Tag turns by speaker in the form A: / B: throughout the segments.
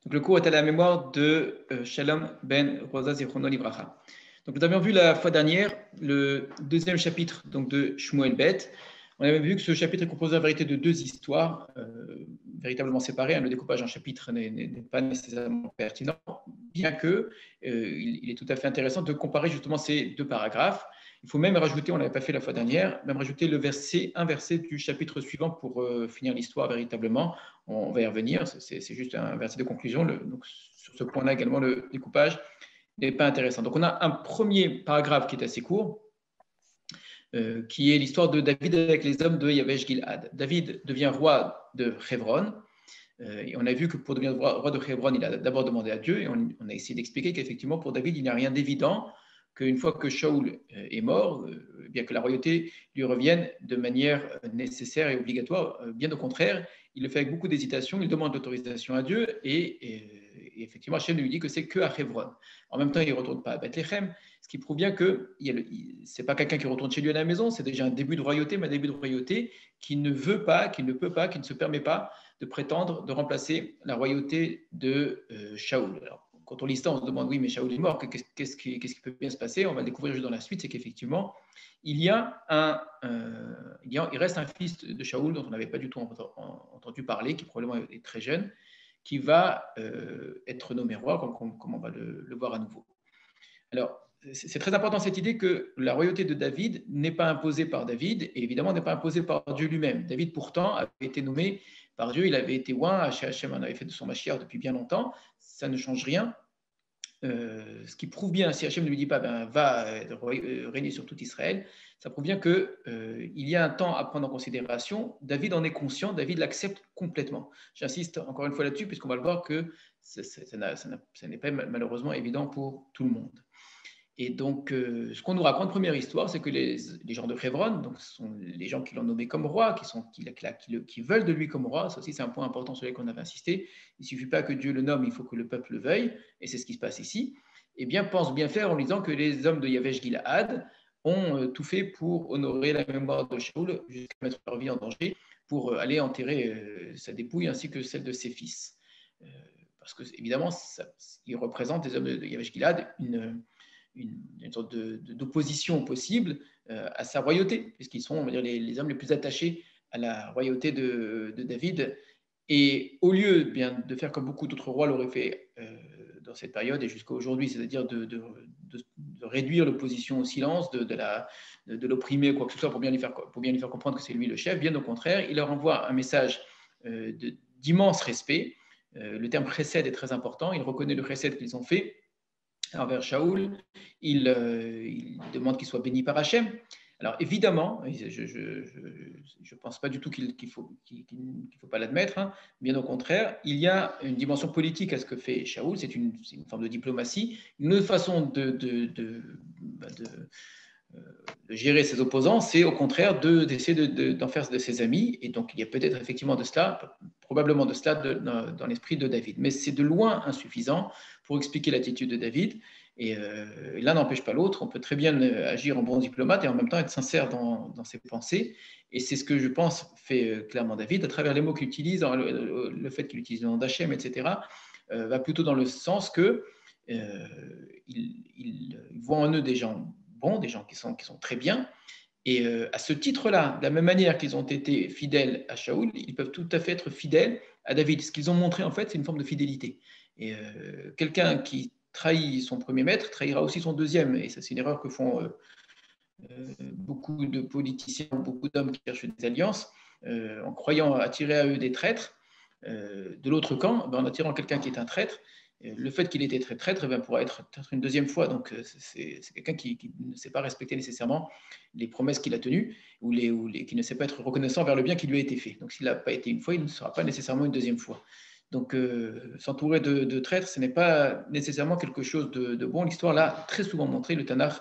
A: Donc, le cours est à la mémoire de Shalom ben Rosa Zichrono Livracha. Donc, nous avions vu la fois dernière le deuxième chapitre donc, de Shmuel Bet. On avait vu que ce chapitre est composé en vérité de deux histoires véritablement séparées. Le découpage en chapitres n'est pas nécessairement pertinent, bien que il est tout à fait intéressant de comparer justement ces deux paragraphes. Il faut même rajouter, on ne l'avait pas fait la fois dernière, même rajouter un verset du chapitre suivant pour finir l'histoire véritablement. On va y revenir, c'est juste un verset de conclusion. Donc, sur ce point-là également, le découpage n'est pas intéressant. Donc, on a un premier paragraphe qui est assez court, qui est l'histoire de David avec les hommes de Yavesh Gilad. David devient roi de Hebron. Et on a vu que pour devenir roi de Hebron, il a d'abord demandé à Dieu, et on a essayé d'expliquer qu'effectivement, pour David, il n'y a rien d'évident qu'une fois que Shaoul est mort, bien que la royauté lui revienne de manière nécessaire et obligatoire. Bien au contraire, il le fait avec beaucoup d'hésitation, il demande l'autorisation à Dieu, et effectivement, Hachem lui dit que c'est que à Hebron. En même temps, il ne retourne pas à Bethléem, ce qui prouve bien que ce n'est pas quelqu'un qui retourne chez lui à la maison, c'est déjà un début de royauté, mais un début de royauté qui ne veut pas, qui ne peut pas, qui ne se permet pas de prétendre de remplacer la royauté de Shaoul. Alors, quand on lit ça, on se demande, oui, mais Shaoul est mort, qu'est-ce qui peut bien se passer? On va le découvrir juste dans la suite, c'est qu'effectivement, il reste un fils de Shaoul dont on n'avait pas du tout entendu parler, qui probablement est très jeune, qui va être nommé roi, comme on va le voir à nouveau. Alors, c'est très important cette idée que la royauté de David n'est pas imposée par David, et évidemment n'est pas imposée par Dieu lui-même. David, pourtant, avait été nommé par Dieu, il avait été oint, Hachem en avait fait de son Mashiach depuis bien longtemps, ça ne change rien. Ce qui prouve bien, si Hachem ne lui dit pas va régner sur tout Israël, ça prouve bien qu'il y a un temps à prendre en considération. David en est conscient, David l'accepte complètement. J'insiste encore une fois là-dessus, puisqu'on va le voir que ça n'est pas malheureusement évident pour tout le monde. Et donc, ce qu'on nous raconte, première histoire, c'est que les gens de Hebron, donc ce sont les gens qui l'ont nommé comme roi, qui veulent de lui comme roi. Ça aussi, c'est un point important sur lequel on avait insisté. Il ne suffit pas que Dieu le nomme, il faut que le peuple le veuille, et c'est ce qui se passe ici. Eh bien, pense bien faire en disant que les hommes de Yavesh Gilad ont tout fait pour honorer la mémoire de Shaoul, jusqu'à mettre leur vie en danger, pour aller enterrer sa dépouille ainsi que celle de ses fils. Parce que, évidemment, ils représentent, les hommes de Yavesh Gilad, une sorte d'opposition possible à sa royauté, puisqu'ils sont, on va dire, les hommes les plus attachés à la royauté de David. Et au lieu bien de faire comme beaucoup d'autres rois l'auraient fait dans cette période et jusqu'à aujourd'hui, c'est-à-dire de réduire l'opposition au silence, de l'opprimer ou quoi que ce soit pour bien lui faire comprendre que c'est lui le chef, bien au contraire, il leur envoie un message d'immense respect. Le terme chesed est très important, il reconnaît le chesed qu'ils ont fait envers Shaoul, il demande qu'il soit béni par Hachem. Alors évidemment, je ne pense pas du tout qu'il ne faut pas l'admettre, hein. Bien au contraire, il y a une dimension politique à ce que fait Shaoul, c'est une forme de diplomatie, une autre façon de gérer ses opposants, c'est au contraire d'essayer d'en faire de ses amis, et donc il y a peut-être effectivement de cela, probablement de cela dans l'esprit de David, mais c'est de loin insuffisant pour expliquer l'attitude de David, et l'un n'empêche pas l'autre. On peut très bien agir en bon diplomate et en même temps être sincère dans ses pensées, et c'est ce que je pense fait clairement David, à travers les mots qu'il utilise, le fait qu'il utilise le nom d'Hachem, etc., va plutôt dans le sens que il voit en eux des gens bons, des gens qui sont très bien, et à ce titre-là, de la même manière qu'ils ont été fidèles à Shaoul, ils peuvent tout à fait être fidèles à David. Ce qu'ils ont montré, en fait, c'est une forme de fidélité. Et quelqu'un qui trahit son premier maître trahira aussi son deuxième. Et ça, c'est une erreur que font beaucoup de politiciens, beaucoup d'hommes qui cherchent des alliances, en croyant attirer à eux des traîtres. De l'autre camp, en attirant quelqu'un qui est un traître, le fait qu'il ait été très traître pourra être une deuxième fois. Donc, c'est quelqu'un qui ne sait pas respecter nécessairement les promesses qu'il a tenues ou qui ne sait pas être reconnaissant vers le bien qui lui a été fait. Donc, s'il n'a pas été une fois, il ne sera pas nécessairement une deuxième fois. Donc, s'entourer de traîtres, ce n'est pas nécessairement quelque chose de bon. L'histoire l'a très souvent montré. Le Tanakh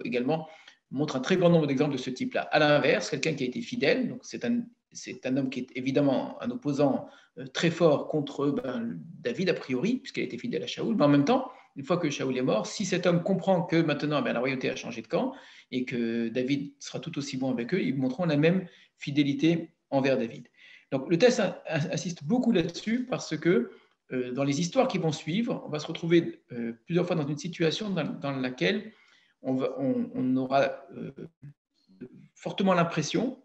A: également montre un très grand nombre d'exemples de ce type-là. À l'inverse, quelqu'un qui a été fidèle, donc c'est un homme qui est évidemment un opposant très fort contre David, a priori, puisqu'il a été fidèle à Shaoul, mais en même temps, une fois que Shaoul est mort, si cet homme comprend que maintenant la royauté a changé de camp et que David sera tout aussi bon avec eux, ils montreront la même fidélité envers David. Donc le texte insiste beaucoup là-dessus parce que dans les histoires qui vont suivre, on va se retrouver plusieurs fois dans une situation dans laquelle on aura fortement l'impression,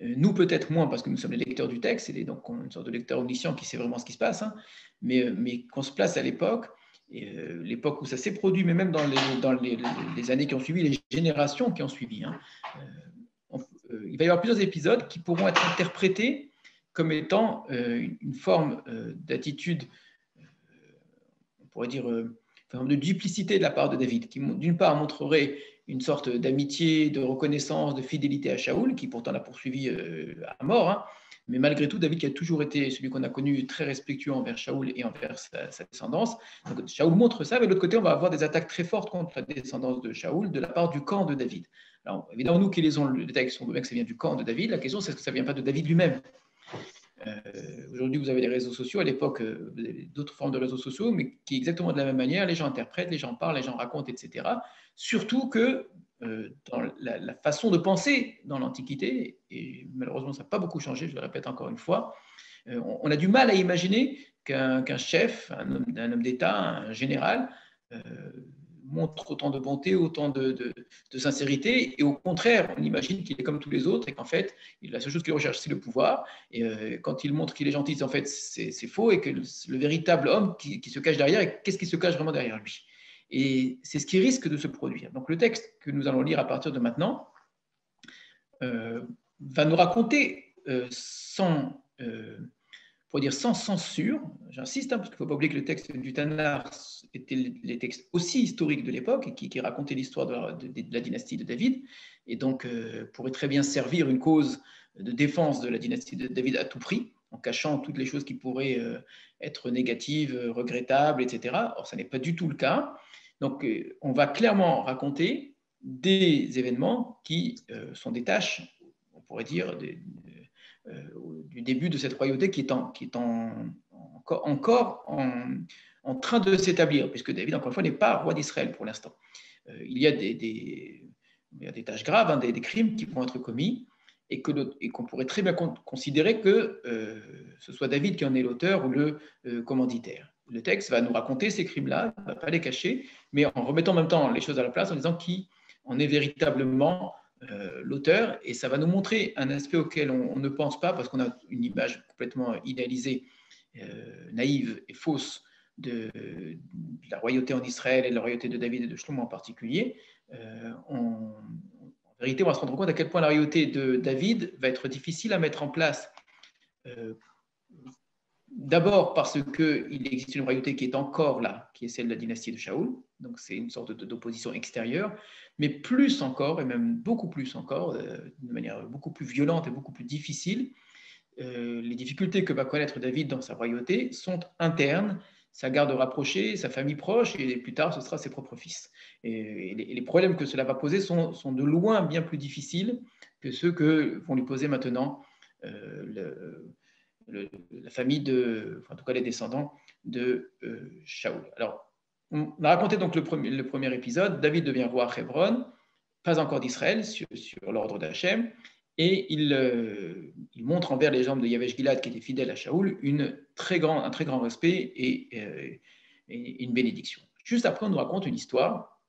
A: nous peut-être moins parce que nous sommes les lecteurs du texte, et donc on est une sorte de lecteur omniscient qui sait vraiment ce qui se passe, hein, mais qu'on se place à l'époque, l'époque où ça s'est produit, mais même dans les années qui ont suivi, les générations qui ont suivi. Hein, il va y avoir plusieurs épisodes qui pourront être interprétés comme étant une forme d'attitude, on pourrait dire, de duplicité de la part de David, qui d'une part montrerait une sorte d'amitié, de reconnaissance, de fidélité à Shaoul, qui pourtant l'a poursuivi à mort, hein, mais malgré tout, David qui a toujours été celui qu'on a connu très respectueux envers Shaoul et envers sa descendance. Donc Shaoul montre ça, mais de l'autre côté, on va avoir des attaques très fortes contre la descendance de Shaoul de la part du camp de David. Alors évidemment, nous qui lisons le texte, on voit bien que ça vient du camp de David. La question, c'est est-ce que ça ne vient pas de David lui-même? Aujourd'hui, vous avez les réseaux sociaux. À l'époque, vous avez d'autres formes de réseaux sociaux, mais qui exactement de la même manière, les gens interprètent, les gens parlent, les gens racontent, etc. Surtout que dans la façon de penser dans l'Antiquité, et malheureusement, ça n'a pas beaucoup changé, je le répète encore une fois, on a du mal à imaginer qu'un chef, un homme d'État, un général, montre autant de bonté, autant de sincérité, et au contraire, on imagine qu'il est comme tous les autres et qu'en fait, la seule chose qu'il recherche, c'est le pouvoir, et quand il montre qu'il est gentil, en fait, c'est faux, et que le véritable homme qui se cache derrière, qu'est-ce qui se cache vraiment derrière lui? Et c'est ce qui risque de se produire. Donc le texte que nous allons lire à partir de maintenant va nous raconter pour dire sans censure, j'insiste, hein, parce qu'il ne faut pas oublier que le texte du Tanakh était les textes aussi historiques de l'époque, qui racontaient l'histoire de la dynastie de David, et donc pourrait très bien servir une cause de défense de la dynastie de David à tout prix, en cachant toutes les choses qui pourraient être négatives, regrettables, etc. Or, ça n'est pas du tout le cas. Donc, on va clairement raconter des événements qui sont des tâches, on pourrait dire, du début de cette royauté qui est encore en train de s'établir, puisque David, encore une fois, n'est pas roi d'Israël pour l'instant. Il y a des tâches graves, hein, des crimes qui vont être commis, et qu'on pourrait très bien considérer que ce soit David qui en est l'auteur ou le commanditaire. Le texte va nous raconter ces crimes-là, il ne va pas les cacher, mais en remettant en même temps les choses à la place, en disant qui en est véritablement l'auteur, et ça va nous montrer un aspect auquel on ne pense pas, parce qu'on a une image complètement idéalisée, naïve et fausse de la royauté en Israël et de la royauté de David et de Shlomo en particulier. En vérité, on va se rendre compte à quel point la royauté de David va être difficile à mettre en place. D'abord parce qu'il existe une royauté qui est encore là, qui est celle de la dynastie de Shaoul, donc c'est une sorte d'opposition extérieure, mais plus encore, et même beaucoup plus encore, d'une manière beaucoup plus violente et beaucoup plus difficile, les difficultés que va connaître David dans sa royauté sont internes, sa garde rapprochée, sa famille proche, et plus tard, ce sera ses propres fils. Et les problèmes que cela va poser sont de loin bien plus difficiles que ceux que vont lui poser maintenant la famille en tout cas les descendants de Shaoul. Alors, on a raconté donc le premier épisode. David devient roi à Hébron, pas encore d'Israël, sur l'ordre d'Hachem, et il montre envers les gens de Yavesh Gilad qui étaient fidèles à Shaoul un très grand respect et une bénédiction. Juste après, on nous raconte une histoire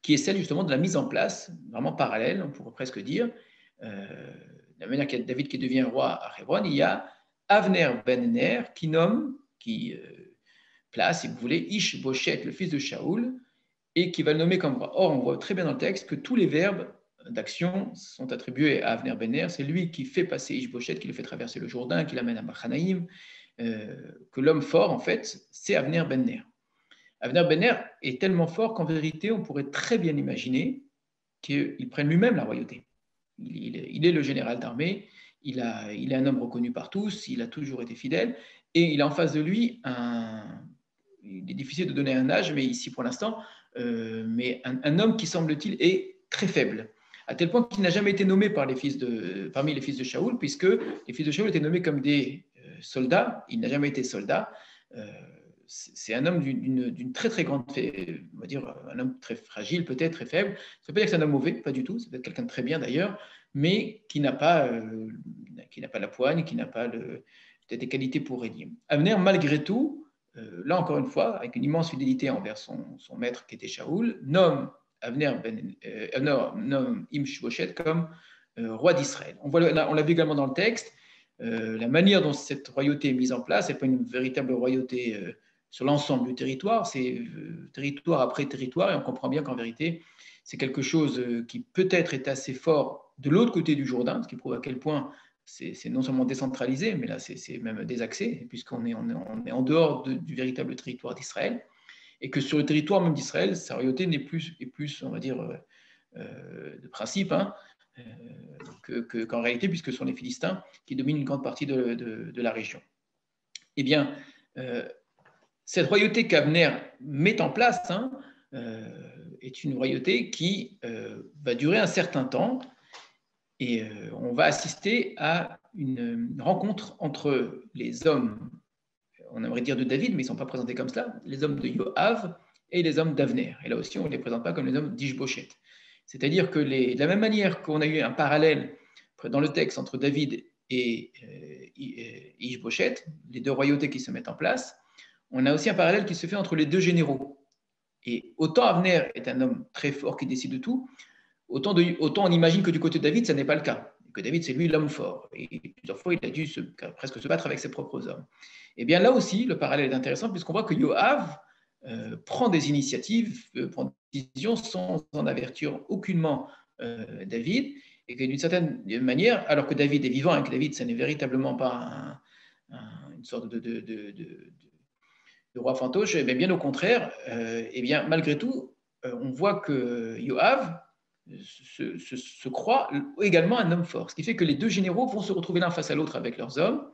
A: qui est celle justement de la mise en place, vraiment parallèle, on pourrait presque dire, de la manière qu'il y a David qui devient roi à Hébron, il y a Avner ben Ner qui place, si vous voulez, Ish-Boshet, le fils de Shaoul, et qui va le nommer comme roi. Or, on voit très bien dans le texte que tous les verbes d'action sont attribués à Avner ben Ner. C'est lui qui fait passer Ish-Boshet, qui le fait traverser le Jourdain, qui l'amène à Machanaïm, que l'homme fort, en fait, c'est Avner ben Ner. Avner ben Ner est tellement fort qu'en vérité, on pourrait très bien imaginer qu'il prenne lui-même la royauté. Il est le général d'armée, il est un homme reconnu par tous, il a toujours été fidèle, et il a en face de lui il est difficile de donner un âge, mais ici pour l'instant, mais un homme qui semble-t-il est très faible, à tel point qu'il n'a jamais été nommé parmi les fils de Shaoul, puisque les fils de Shaoul étaient nommés comme des soldats, il n'a jamais été soldat. C'est un homme d'une très très grande, on va dire un homme très fragile, peut-être très faible. Ça ne veut pas dire que c'est un homme mauvais, pas du tout. C'est peut-être quelqu'un de très bien d'ailleurs, mais qui n'a pas la poigne, qui n'a pas peut-être des qualités pour régner. Avner, malgré tout, là encore une fois, avec une immense fidélité envers son maître qui était Shaoul, nomme nomme Ishboshet comme roi d'Israël. On l'a vu également dans le texte, la manière dont cette royauté est mise en place, ce n'est pas une véritable royauté sur l'ensemble du territoire, c'est territoire après territoire, et on comprend bien qu'en vérité, c'est quelque chose qui peut-être est assez fort de l'autre côté du Jourdain, ce qui prouve à quel point c'est non seulement décentralisé, mais là c'est même désaxé, puisqu'on est en dehors du véritable territoire d'Israël, et que sur le territoire même d'Israël, sa royauté est plus, on va dire, de principe, hein, qu'en réalité, puisque ce sont les Philistins qui dominent une grande partie de la région. Eh bien, cette royauté qu'Abner met en place est une royauté qui va durer un certain temps, et on va assister à une rencontre entre les hommes, on aimerait dire de David, mais ils ne sont pas présentés comme ça, les hommes de Yoav et les hommes d'Avner. Et là aussi, on ne les présente pas comme les hommes d'Ishboshet. C'est-à-dire que de la même manière qu'on a eu un parallèle dans le texte entre David et Ishboshet, les deux royautés qui se mettent en place, on a aussi un parallèle qui se fait entre les deux généraux. Et autant Avner est un homme très fort qui décide de tout, autant on imagine que du côté de David, ça n'est pas le cas. Que David, c'est lui l'homme fort. Et plusieurs fois, il a dû presque se battre avec ses propres hommes. Et bien là aussi, le parallèle est intéressant, puisqu'on voit que Yoav prend des initiatives, prend des décisions sans en avertir aucunement David, et que d'une certaine manière, alors que David est vivant et que David, ça n'est véritablement pas une sorte de roi fantoche, eh bien au contraire, eh bien, malgré tout, on voit que Yoav se croit également un homme fort, ce qui fait que les deux généraux vont se retrouver l'un face à l'autre avec leurs hommes.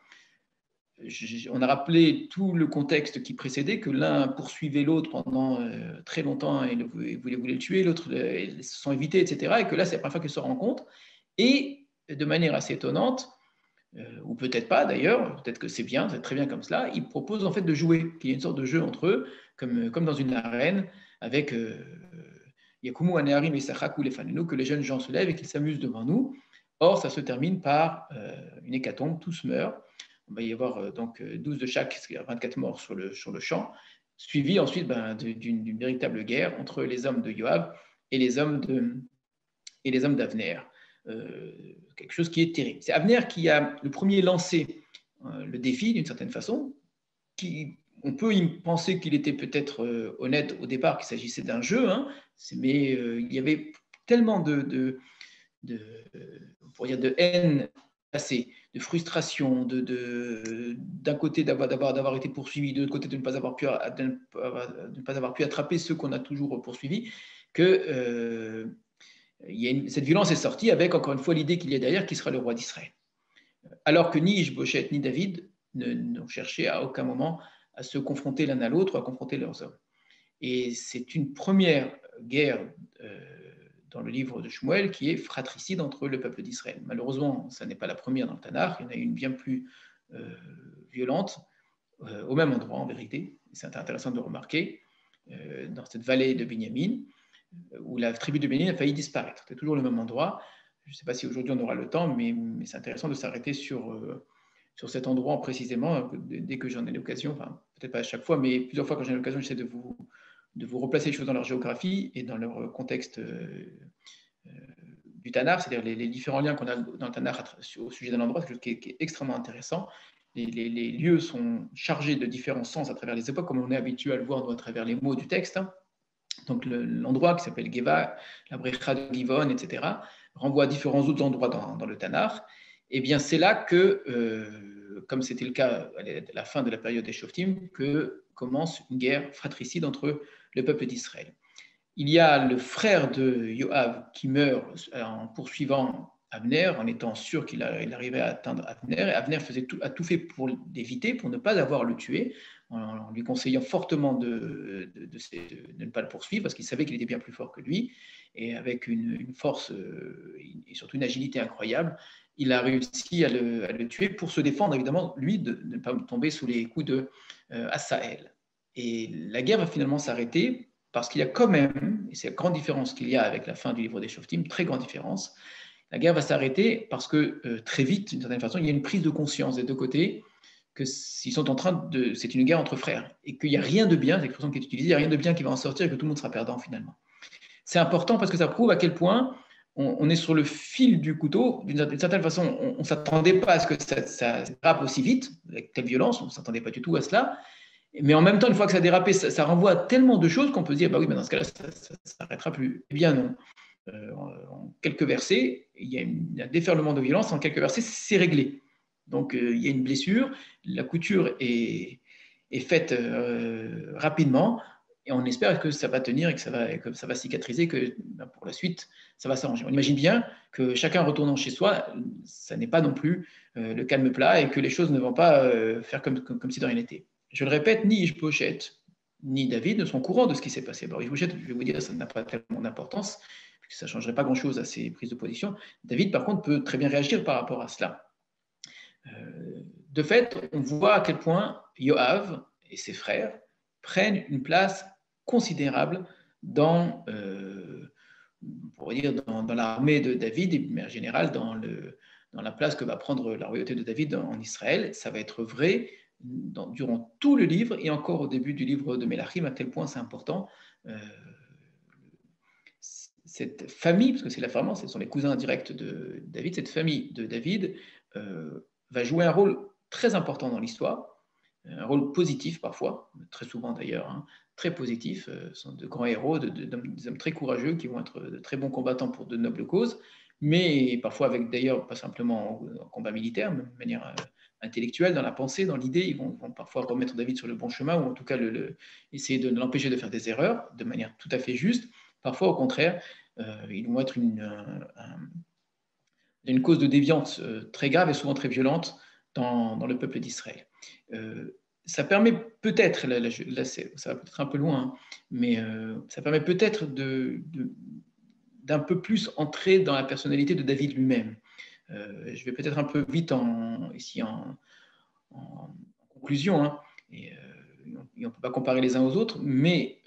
A: On a rappelé tout le contexte qui précédait, que l'un poursuivait l'autre pendant très longtemps et voulait le tuer, l'autre se sont évités, etc. Et que là, c'est la première fois qu'ils se rencontrent. Et de manière assez étonnante, ou peut-être pas d'ailleurs, peut-être que c'est bien, c'est très bien comme cela, ils proposent en fait de jouer, qu'il y ait une sorte de jeu entre eux, comme dans une arène, avec Yakumu Aneharim et Sachaku Lefanenu, que les jeunes gens se lèvent et qu'ils s'amusent devant nous. Or, ça se termine par une hécatombe, tous meurent. On va y avoir donc 12 de chaque, c'est-à-dire 24 morts sur le champ, suivi ensuite d'une véritable guerre entre les hommes de Yoav et les hommes d'Avner. Quelque chose qui est terrible. C'est Avner qui a le premier lancé le défi d'une certaine façon. On peut y penser qu'il était peut-être honnête au départ, qu'il s'agissait d'un jeu, mais il y avait tellement de haine passée, de frustration, d'un côté d'avoir été poursuivi, de l'autre côté de ne pas avoir pu attraper ceux qu'on a toujours poursuivis, que cette violence est sortie avec, encore une fois, l'idée qu'il y a derrière qui sera le roi d'Israël. Alors que ni Ishboshet ni David n'ont cherché à aucun moment à se confronter l'un à l'autre ou à confronter leurs hommes. Et c'est une première guerre dans le livre de Shmuel qui est fratricide entre le peuple d'Israël. Malheureusement, ça n'est pas la première dans le Tanakh, il y en a une bien plus violente, au même endroit en vérité. C'est intéressant de remarquer, dans cette vallée de Binyamin, où la tribu de Bénin a failli disparaître. C'est toujours le même endroit. Je ne sais pas si aujourd'hui on aura le temps, mais c'est intéressant de s'arrêter sur cet endroit précisément, dès que j'en ai l'occasion, enfin, peut-être pas à chaque fois, mais plusieurs fois quand j'en ai l'occasion, j'essaie de vous replacer les choses dans leur géographie et dans leur contexte du Tanakh, c'est-à-dire les différents liens qu'on a dans le Tanakh au sujet d'un endroit, qui est extrêmement intéressant. Les lieux sont chargés de différents sens à travers les époques, comme on est habitué à le voir à travers les mots du texte. Donc l'endroit qui s'appelle Geva, la Brecha de Givon, etc., renvoie à différents autres endroits dans le Tanakh. Et bien c'est là que, comme c'était le cas à la fin de la période des Shoftim, que commence une guerre fratricide entre le peuple d'Israël. Il y a le frère de Yoav qui meurt en poursuivant Abner, en étant sûr qu'il arrivait à atteindre Abner, et Abner a tout fait pour l'éviter, pour ne pas avoir le tué, en lui conseillant fortement de ne pas le poursuivre, parce qu'il savait qu'il était bien plus fort que lui, et avec une force et surtout une agilité incroyable, il a réussi à le tuer pour se défendre, évidemment, lui, de ne pas tomber sous les coups de Assaël. Et la guerre va finalement s'arrêter, parce qu'il y a quand même, et c'est la grande différence qu'il y a avec la fin du livre des Shoftim, très grande différence, la guerre va s'arrêter parce que très vite, d'une certaine façon, il y a une prise de conscience des deux côtés que s'ils sont en train de, c'est une guerre entre frères et qu'il n'y a rien de bien, c'est l'expression qui est utilisée, il n'y a rien de bien qui va en sortir et que tout le monde sera perdant finalement. C'est important parce que ça prouve à quel point on est sur le fil du couteau. D'une certaine façon, on ne s'attendait pas à ce que ça dérape aussi vite, avec telle violence, on ne s'attendait pas du tout à cela. Mais en même temps, une fois que ça a dérapé, ça renvoie à tellement de choses qu'on peut se dire, bah oui, mais dans ce cas-là, ça ne s'arrêtera plus. Eh bien non. En quelques versets, il y a un déferlement de violence, en quelques versets, c'est réglé. Donc il y a une blessure, la couture est faite rapidement, et on espère que ça va tenir et que ça va cicatriser, que pour la suite, ça va s'arranger. On imagine bien que chacun retournant chez soi, ça n'est pas non plus le calme plat et que les choses ne vont pas faire comme si de rien n'était. Je le répète, ni Ishbosheth ni David ne sont courants de ce qui s'est passé. Alors, Ishbosheth, je vais vous dire, ça n'a pas tellement d'importance, puisque ça ne changerait pas grand-chose à ses prises de position. David, par contre, peut très bien réagir par rapport à cela. De fait, on voit à quel point Yoav et ses frères prennent une place considérable dans, dans l'armée de David, mais en général dans la place que va prendre la royauté de David en Israël. Ça va être vrai durant tout le livre et encore au début du livre de Mélachim, à quel point c'est important. Cette famille, parce que c'est la famille, ce sont les cousins directs de David, cette famille de David va jouer un rôle très important dans l'histoire, un rôle positif parfois, très souvent d'ailleurs, hein, très positif. Ce sont de grands héros, des hommes très courageux qui vont être de très bons combattants pour de nobles causes, mais parfois avec d'ailleurs pas simplement en combat militaire, mais de manière intellectuelle, dans la pensée, dans l'idée, ils vont parfois remettre David sur le bon chemin, ou en tout cas essayer de l'empêcher de faire des erreurs de manière tout à fait juste. Parfois, au contraire, ils vont être une cause de déviance très grave et souvent très violente dans le peuple d'Israël. Ça permet peut-être, là ça va peut-être un peu loin, hein, mais ça permet peut-être d'un peu plus entrer dans la personnalité de David lui-même. Je vais peut-être un peu vite ici en conclusion, hein, et on ne peut pas comparer les uns aux autres, mais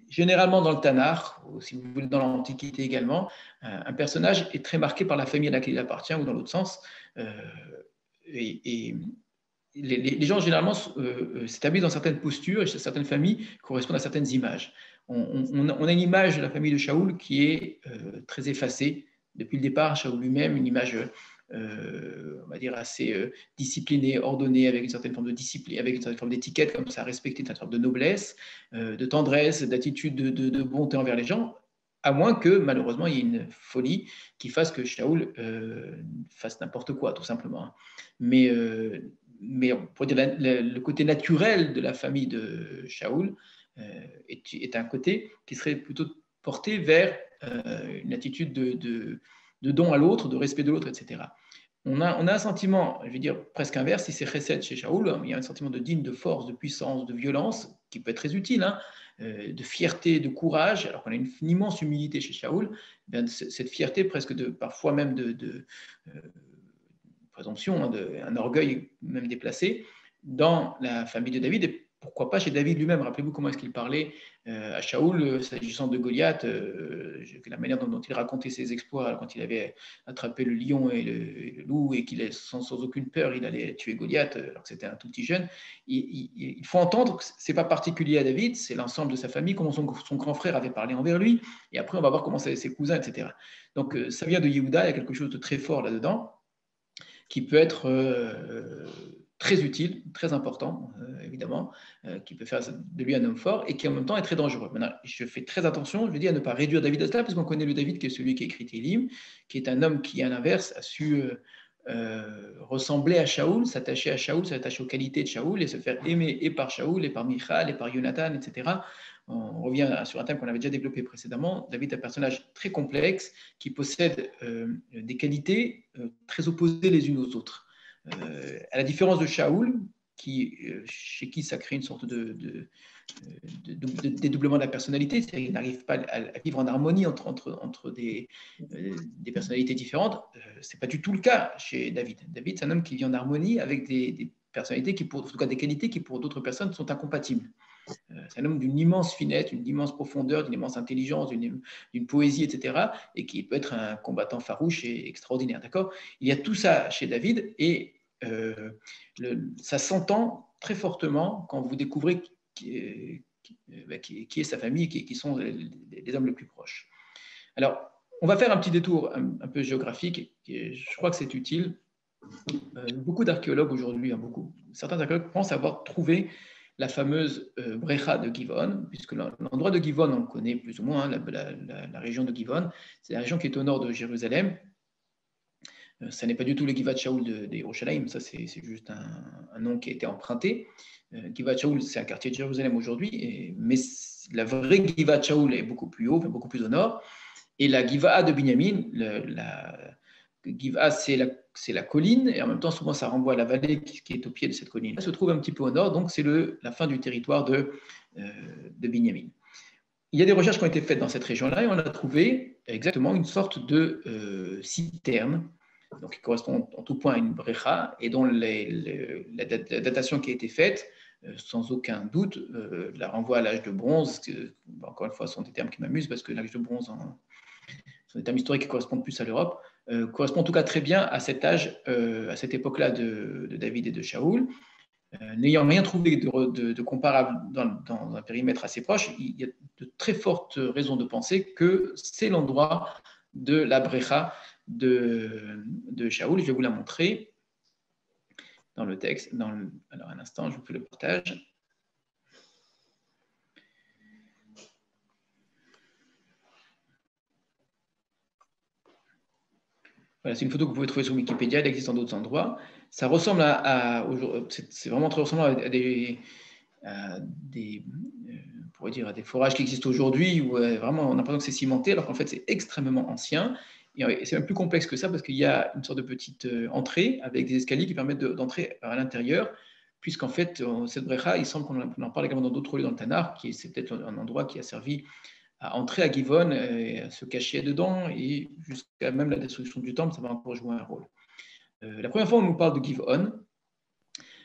A: généralement dans le Tanakh, ou si vous voulez dans l'Antiquité également, un personnage est très marqué par la famille à laquelle il appartient, ou dans l'autre sens. Et les gens généralement s'établissent dans certaines postures, et certaines familles correspondent à certaines images. On a une image de la famille de Shaoul qui est très effacée depuis le départ. Shaoul lui-même, une image on va dire assez disciplinée, ordonnée, avec une certaine forme de discipline, avec une certaine forme d'étiquette, comme ça, respecter une certaine forme de noblesse, de tendresse, d'attitude, de bonté envers les gens, à moins que malheureusement il y ait une folie qui fasse que Shaoul fasse n'importe quoi, tout simplement. Mais on pourrait dire le côté naturel de la famille de Shaoul est un côté qui serait plutôt porté vers une attitude de don à l'autre, de respect de l'autre, etc. On a un sentiment, je vais dire presque inverse, si c'est chesed chez Shaoul, il y a un sentiment de digne, de force, de puissance, de violence, qui peut être très utile, hein, de fierté, de courage, alors qu'on a une immense humilité chez Shaoul. Bien, cette fierté, presque parfois même de présomption, hein, un orgueil même déplacé, dans la famille de David, et pourquoi pas chez David lui-même. Rappelez-vous comment est-ce qu'il parlait à Shaoul, s'agissant de Goliath, la manière dont il racontait ses exploits quand il avait attrapé le lion et le loup, et qu'il, sans aucune peur, il allait tuer Goliath, alors que c'était un tout petit jeune. Il faut entendre que ce n'est pas particulier à David, c'est l'ensemble de sa famille, comment son grand frère avait parlé envers lui, et après on va voir comment c'est ses cousins, etc. Donc ça vient de Yehuda, il y a quelque chose de très fort là-dedans, qui peut être très utile, très important, évidemment, qui peut faire de lui un homme fort et qui en même temps est très dangereux. Maintenant, je fais très attention, je veux dire, à ne pas réduire David à cela, parce qu'on connaît le David qui est celui qui a écrit Télim, qui est un homme qui, à l'inverse, a su ressembler à Shaoul, s'attacher à Shaoul, s'attacher aux qualités de Shaoul et se faire aimer et par Shaoul, et par Michal, et par Jonathan, etc. On revient sur un thème qu'on avait déjà développé précédemment. David est un personnage très complexe qui possède des qualités très opposées les unes aux autres. À la différence de Shaoul, chez qui ça crée une sorte de dédoublement de la personnalité, c'est-à-dire qu'il n'arrive pas à vivre en harmonie entre des personnalités différentes. Ce n'est pas du tout le cas chez David. David, c'est un homme qui vit en harmonie avec des personnalités, en tout cas des qualités qui pour d'autres personnes sont incompatibles. C'est un homme d'une immense finesse, d'une immense profondeur, d'une immense intelligence, d'une poésie, etc. Et qui peut être un combattant farouche et extraordinaire. D'accord ? Il y a tout ça chez David, et ça s'entend très fortement quand vous découvrez qui est sa famille, qui sont les hommes les plus proches. Alors, on va faire un petit détour un peu géographique, et je crois que c'est utile. Beaucoup d'archéologues aujourd'hui, certains archéologues pensent avoir trouvé la fameuse Brecha de Givon, puisque l'endroit de Givon, on le connaît plus ou moins, la région de Givon, c'est la région qui est au nord de Jérusalem. Ça n'est pas du tout le Givat Shaul de Yerushalayim, ça c'est juste un nom qui a été emprunté. Givat Shaul, c'est un quartier de Jérusalem aujourd'hui, mais la vraie Givat Shaul est beaucoup plus haut, beaucoup plus au nord. Et la Giva de Binyamin, la Giva, c'est la colline, et en même temps, souvent, ça renvoie à la vallée qui est au pied de cette colline. Ça se trouve un petit peu au nord, donc c'est la fin du territoire de Binyamin. Il y a des recherches qui ont été faites dans cette région-là, et on a trouvé exactement une sorte de citerne, donc qui correspond en tout point à une brecha, et dont la datation qui a été faite, sans aucun doute, la renvoie à l'âge de bronze. Encore une fois, ce sont des termes qui m'amusent, parce que l'âge de bronze, sont des termes historiques qui correspondent plus à l'Europe, correspond en tout cas très bien à cet âge, à cette époque-là de David et de Shaoul. N'ayant rien trouvé de comparable dans un périmètre assez proche, il y a de très fortes raisons de penser que c'est l'endroit de la brecha de Shaoul. Je vais vous la montrer dans le texte. Alors, un instant, je vous fais le partage. Voilà, c'est une photo que vous pouvez trouver sur Wikipédia, elle existe dans d'autres endroits. Ça ressemble c'est vraiment très ressemblant à des on pourrait dire à des forages qui existent aujourd'hui, où vraiment on a l'impression que c'est cimenté, alors qu'en fait c'est extrêmement ancien. Et c'est même plus complexe que ça, parce qu'il y a une sorte de petite entrée avec des escaliers qui permettent d'entrer à l'intérieur, puisqu'en fait cette brecha, il semble qu'on en parle également dans d'autres lieux dans le Tanakh, c'est peut-être un endroit qui a servi à entrer à Givon et à se cacher dedans, et jusqu'à même la destruction du temple, ça va encore jouer un rôle. La première fois on nous parle de Givon,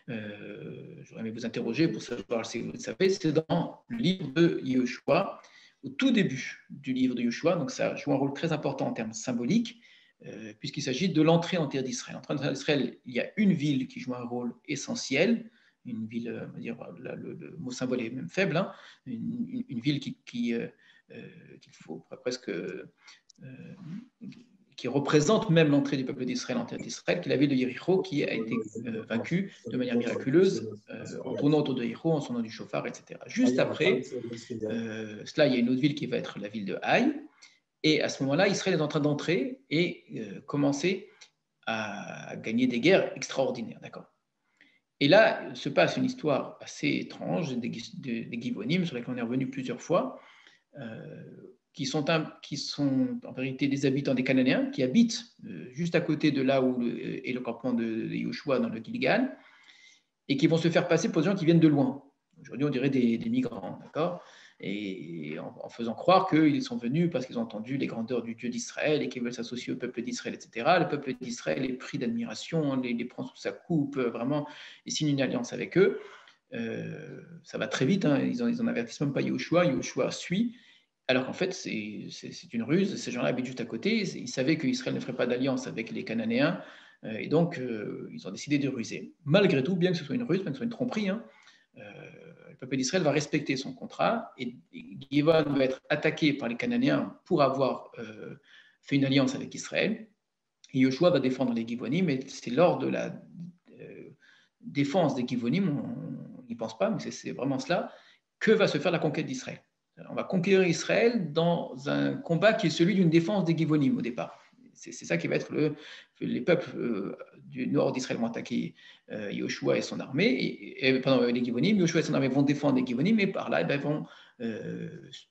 A: j'aurais aimé vous interroger pour savoir si vous le savez, c'est dans le livre de Yehoshua, au tout début du livre de Yehoshua, donc ça joue un rôle très important en termes symboliques, puisqu'il s'agit de l'entrée en terre d'Israël. En terre d'Israël, il y a une ville qui joue un rôle essentiel, une ville, on va dire, le mot symbole est même faible, hein, une ville qu'il faut presque qui représente même l'entrée du peuple d'Israël en terre d'Israël, qui est la ville de Yéricho, qui a été vaincue de manière miraculeuse en tournant autour de Yéricho, en sonnant du chauffard, etc. Juste après cela, il y a une autre ville qui va être la ville de Haï, et à ce moment-là, Israël est en train d'entrer et commencer à gagner des guerres extraordinaires, d'accord. Et là, se passe une histoire assez étrange des Givonim, sur laquelle on est revenu plusieurs fois, qui sont en vérité des habitants des Cananéens, qui habitent juste à côté de là où est le campement de Yehoshua dans le Gilgal, et qui vont se faire passer pour des gens qui viennent de loin. Aujourd'hui, on dirait des migrants, d'accord, et en faisant croire qu'ils sont venus parce qu'ils ont entendu les grandeurs du Dieu d'Israël et qu'ils veulent s'associer au peuple d'Israël, etc. Le peuple d'Israël est pris d'admiration, les prend sous sa coupe, vraiment, et signe une alliance avec eux. Ça va très vite, hein, ils n'en avertissent même pas Yehoshua, Yehoshua suit, alors qu'en fait, c'est une ruse. Ces gens-là habitent juste à côté. Ils savaient qu'Israël ne ferait pas d'alliance avec les Cananéens, et donc ils ont décidé de ruser. Malgré tout, bien que ce soit une ruse, bien que ce soit une tromperie, hein, le peuple d'Israël va respecter son contrat, et Givon va être attaqué par les Cananéens pour avoir fait une alliance avec Israël. Et Yoshua va défendre les Givonim, mais c'est lors de la défense des Givonim, on n'y pense pas, mais c'est vraiment cela, que va se faire la conquête d'Israël. On va conquérir Israël dans un combat qui est celui d'une défense des Givonim au départ. C'est ça qui va être les peuples du nord d'Israël vont attaquer Yoshua et son armée, pardon, les Givonim. Yoshua et son armée vont défendre les Givonim, et par là, vont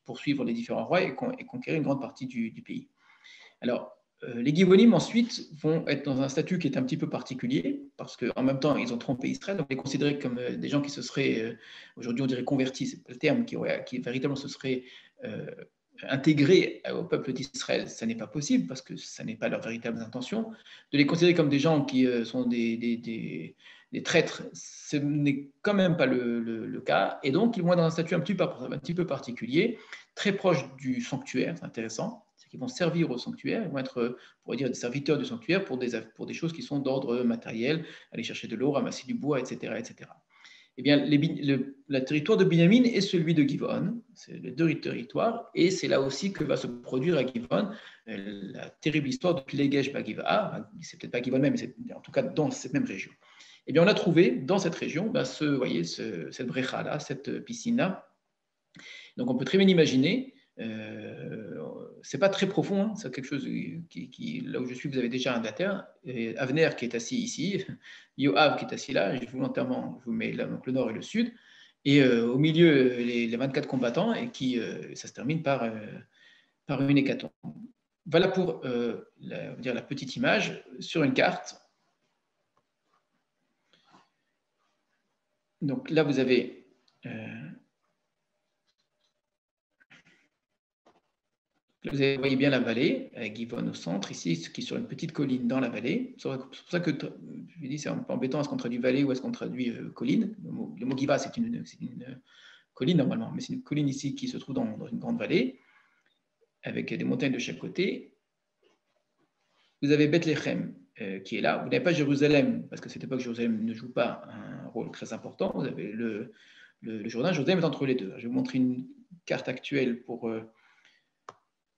A: poursuivre les différents rois et conquérir une grande partie du pays. Alors, les Givonim ensuite vont être dans un statut qui est un petit peu particulier, parce qu'en même temps, ils ont trompé Israël, donc on les considérait comme des gens qui se seraient, aujourd'hui on dirait convertis, c'est pas le terme, qui véritablement se seraient intégrés au peuple d'Israël. Ça n'est pas possible, parce que ça n'est pas leur véritable intention. De les considérer comme des gens qui sont des traîtres, ce n'est quand même pas le cas, et donc ils vont être dans un statut un petit peu particulier, très proche du sanctuaire, c'est intéressant. qui vont servir au sanctuaire, ils vont être, on pourrait dire, des serviteurs du sanctuaire pour des choses qui sont d'ordre matériel, aller chercher de l'eau, ramasser du bois, etc. etc. Eh bien, le territoire de Binyamin est celui de Givon, c'est les deux territoires, et c'est là aussi que va se produire à Givon la terrible histoire de Plégesh Bagiva. C'est peut-être pas Givon même, mais c'est en tout cas dans cette même région. Eh bien, on a trouvé dans cette région cette brécha-là, cette piscine-là. Donc, on peut très bien imaginer, c'est pas très profond, hein, c'est quelque chose qui, là où je suis, vous avez déjà un dater, Avner qui est assis ici, Yoav qui est assis là, et volontairement, je vous mets là, donc le nord et le sud, et au milieu, les 24 combattants, et ça se termine par une hécatombe. Voilà pour la petite image sur une carte. Donc là, vous avez vous voyez bien la vallée, avec Givon au centre, ici, qui est sur une petite colline dans la vallée. C'est pour ça que je dis, c'est un peu embêtant, est-ce qu'on traduit vallée ou est-ce qu'on traduit colline. Le mot Giva, c'est une colline normalement, mais c'est une colline ici qui se trouve dans une grande vallée, avec des montagnes de chaque côté. Vous avez Bethléem qui est là. Vous n'avez pas Jérusalem, parce qu'à cette époque, Jérusalem ne joue pas un rôle très important. Vous avez le Jourdain. Jérusalem est entre les deux. Je vais vous montrer une carte actuelle pour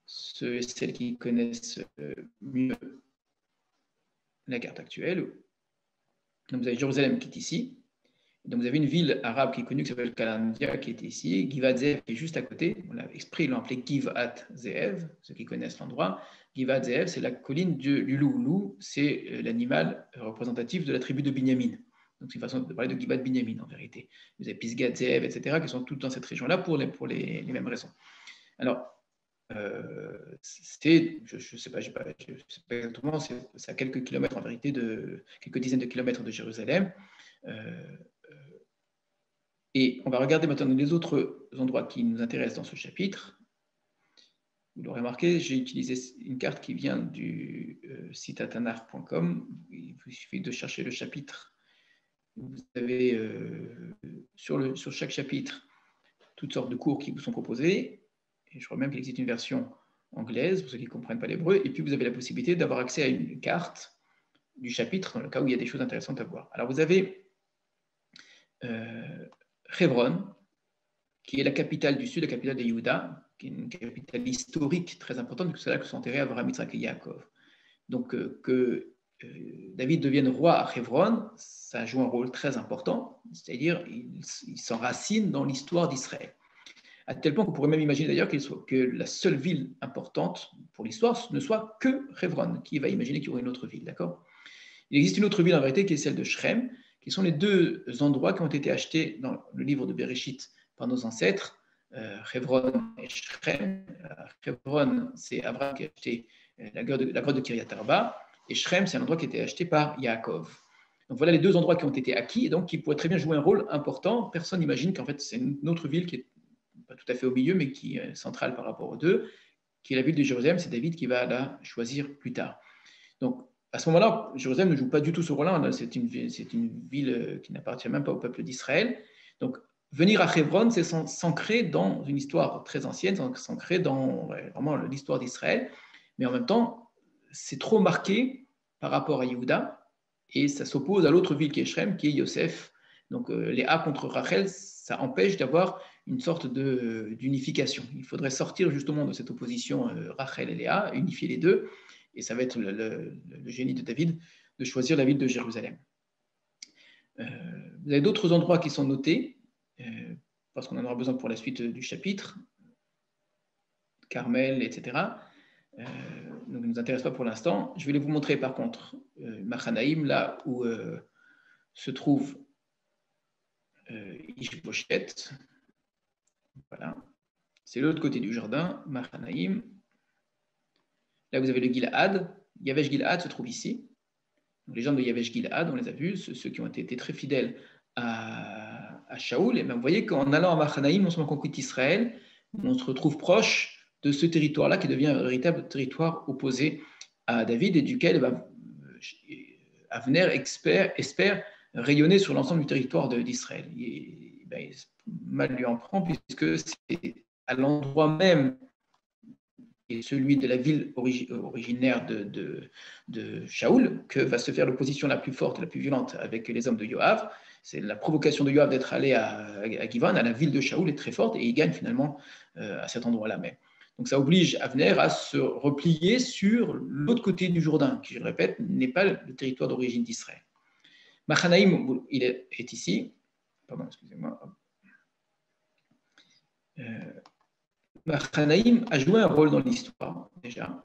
A: ceux et celles qui connaissent mieux la carte actuelle. Donc vous avez Jérusalem qui est ici. Donc vous avez une ville arabe qui est connue qui s'appelle Kalandia qui est ici. Givat Zeev qui est juste à côté. On l'a exprès, ils l'ont appelé Givat Zeev, ceux qui connaissent l'endroit. Givat Zeev, c'est la colline du loup. Loup, c'est l'animal représentatif de la tribu de Binyamin. Donc c'est une façon de parler de Givat Binyamin en vérité. Vous avez Pisgat Zeev, etc., qui sont toutes dans cette région-là pour les mêmes raisons. Alors, je ne sais pas exactement, c'est à quelques kilomètres en vérité, quelques dizaines de kilomètres de Jérusalem. Et on va regarder maintenant les autres endroits qui nous intéressent dans ce chapitre. Vous l'aurez remarqué, j'ai utilisé une carte qui vient du site atanar.com. Il vous suffit de chercher le chapitre. Vous avez sur chaque chapitre toutes sortes de cours qui vous sont proposés. Et je crois même qu'il existe une version anglaise, pour ceux qui ne comprennent pas l'hébreu, et puis vous avez la possibilité d'avoir accès à une carte du chapitre, dans le cas où il y a des choses intéressantes à voir. Alors vous avez Hebron, qui est la capitale du sud, la capitale de Yehuda, qui est une capitale historique très importante, parce que c'est là que sont enterrés Abraham, Yitzhak et Yaakov. Donc que David devienne roi à Hebron, ça joue un rôle très important, c'est-à-dire il s'enracine dans l'histoire d'Israël. À tel point qu'on pourrait même imaginer d'ailleurs que la seule ville importante pour l'histoire ne soit que Hebron. Qui va imaginer qu'il y aurait une autre ville, d'accord ? Il existe une autre ville en vérité qui est celle de Shrem, qui sont les deux endroits qui ont été achetés dans le livre de Bereshit par nos ancêtres, Hebron et Shrem. Hebron, c'est Abraham qui a acheté la grotte de Kiryat Arba, et Shrem, c'est un endroit qui a été acheté par Yaakov. Donc voilà les deux endroits qui ont été acquis et donc qui pourraient très bien jouer un rôle important. Personne n'imagine qu'en fait c'est une autre ville qui est pas tout à fait au milieu, mais qui est centrale par rapport aux deux, qui est la ville de Jérusalem. C'est David qui va la choisir plus tard. Donc, à ce moment-là, Jérusalem ne joue pas du tout ce rôle-là. C'est une ville qui n'appartient même pas au peuple d'Israël. Donc, venir à Hebron, c'est s'ancrer dans une histoire très ancienne, s'ancrer dans vraiment l'histoire d'Israël. Mais en même temps, c'est trop marqué par rapport à Yehuda, et ça s'oppose à l'autre ville qui est Shrem, qui est Yosef. Donc, Léa contre Rachel, ça empêche d'avoir une sorte d'unification. Il faudrait sortir justement de cette opposition Rachel et Léa, unifier les deux, et ça va être le génie de David de choisir la ville de Jérusalem. Vous avez d'autres endroits qui sont notés, parce qu'on en aura besoin pour la suite du chapitre, Carmel, etc. Donc, ne nous intéresse pas pour l'instant. Je vais vous montrer par contre Machanaïm, là où se trouve Ishboshet. Voilà. C'est l'autre côté du jardin, Machanaïm. Là, vous avez le Gil'ad. Yavesh Gil'ad se trouve ici. Donc, les gens de Yavesh Gil'ad, on les a vus, ceux qui ont été très fidèles à Shaoul. Et bien, vous voyez qu'en allant à Machanaïm, non seulement on quitte Israël, on se retrouve proche de ce territoire-là qui devient un véritable territoire opposé à David et duquel Avner espère rayonner sur l'ensemble du territoire d'Israël. Mal lui en prend puisque c'est à l'endroit même est celui de la ville originaire de Shaoul, que va se faire l'opposition la plus forte, la plus violente avec les hommes de Yoav. C'est la provocation de Yoav d'être allé à Givon, à la ville de Shaoul, est très forte, et il gagne finalement à cet endroit-là même. Donc ça oblige Avner à se replier sur l'autre côté du Jourdain, qui, je le répète, n'est pas le territoire d'origine d'Israël. Machanaïm, il est ici. Pardon, excusez-moi. Machanaïm a joué un rôle dans l'histoire, déjà,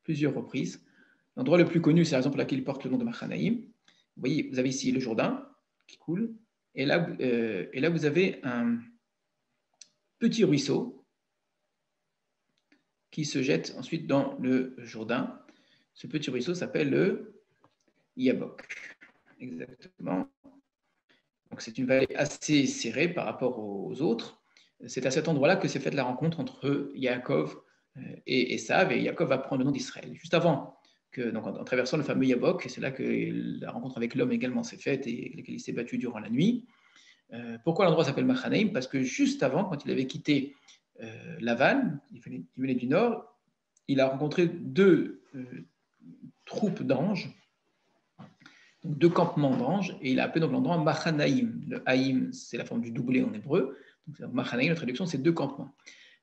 A: plusieurs reprises. L'endroit le plus connu, c'est la raison pour laquelle il porte le nom de Machanaïm. Vous voyez, vous avez ici le Jourdain qui coule, et là vous avez un petit ruisseau qui se jette ensuite dans le Jourdain. Ce petit ruisseau s'appelle le Yabok. Exactement. Donc c'est une vallée assez serrée par rapport aux autres. C'est à cet endroit-là que s'est faite la rencontre entre Yaakov et Esav, et Yaakov va prendre le nom d'Israël. Juste avant, donc en traversant le fameux Yabok, et c'est là que la rencontre avec l'homme également s'est faite et laquelle il s'est battu durant la nuit. Pourquoi l'endroit s'appelle Machanaïm? Parce que juste avant, quand il avait quitté Lavan, il venait du nord, il a rencontré deux troupes d'anges, deux campements d'anges, et il a appelé donc l'endroit Machanaïm. Le Haïm, c'est la forme du doublé en hébreu. Donc, Machanaïm, la traduction, c'est deux campements.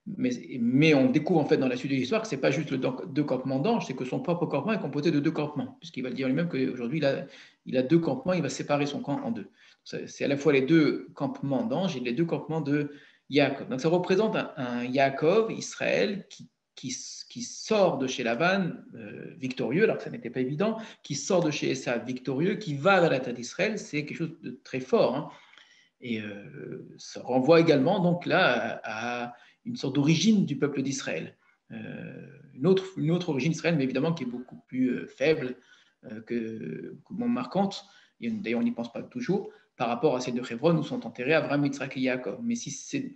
A: Mais on découvre en fait dans la suite de l'histoire que ce n'est pas juste deux campements d'anges, c'est que son propre campement est composé de deux campements, puisqu'il va le dire lui-même qu'aujourd'hui il a deux campements, il va séparer son camp en deux. C'est à la fois les deux campements d'anges et les deux campements de Yaakov. Donc ça représente un Yaakov, Israël, qui sort de chez Lavan victorieux, alors que ça n'était pas évident, qui sort de chez Esav victorieux, qui va vers la terre d'Israël, c'est quelque chose de très fort. Hein. Et ça renvoie également donc là à une sorte d'origine du peuple d'Israël. Une autre origine d'Israël, mais évidemment qui est beaucoup plus faible, moins marquante, et d'ailleurs on n'y pense pas toujours, par rapport à celle de Hebron où sont enterrés Abraham, Yitzhak et Yaakov. Mais si c'est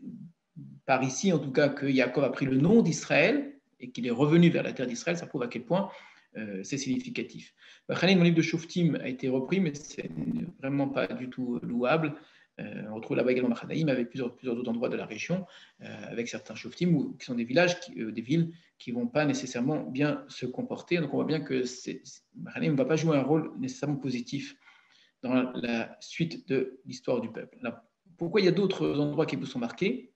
A: par ici en tout cas que Yaakov a pris le nom d'Israël et qu'il est revenu vers la terre d'Israël, ça prouve à quel point c'est significatif. Mon livre de Shoftim a été repris, mais c'est vraiment pas du tout louable. On retrouve là-bas également Machanaïm avec plusieurs autres endroits de la région, avec certains Shoftim qui sont des villages, des villes qui ne vont pas nécessairement bien se comporter. Donc on voit bien que Machanaïm ne va pas jouer un rôle nécessairement positif dans la suite de l'histoire du peuple. Alors, pourquoi il y a d'autres endroits qui vous sont marqués?